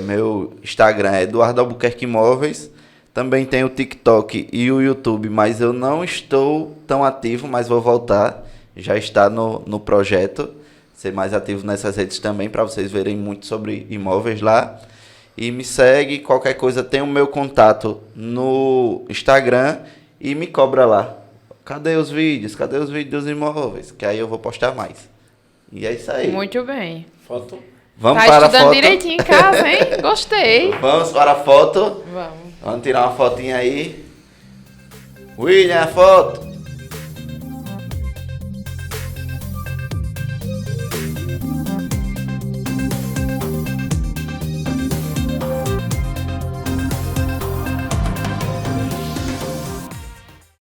Meu Instagram é Eduardo Albuquerque Imóveis. Também tem o TikTok e o YouTube, mas eu não estou tão ativo, mas vou voltar. Já está no projeto. Ser mais ativo nessas redes também, para vocês verem muito sobre imóveis lá. E me segue, qualquer coisa, tem o meu contato no Instagram e me cobra lá. Cadê os vídeos? Cadê os vídeos dos imóveis? Que aí eu vou postar mais. E é isso aí. Muito bem. Foto. Vamos Tá para a estudando foto. direitinho em casa, hein? Gostei. Vamos para a foto. Vamos. Vamos tirar uma fotinha aí. William, a foto.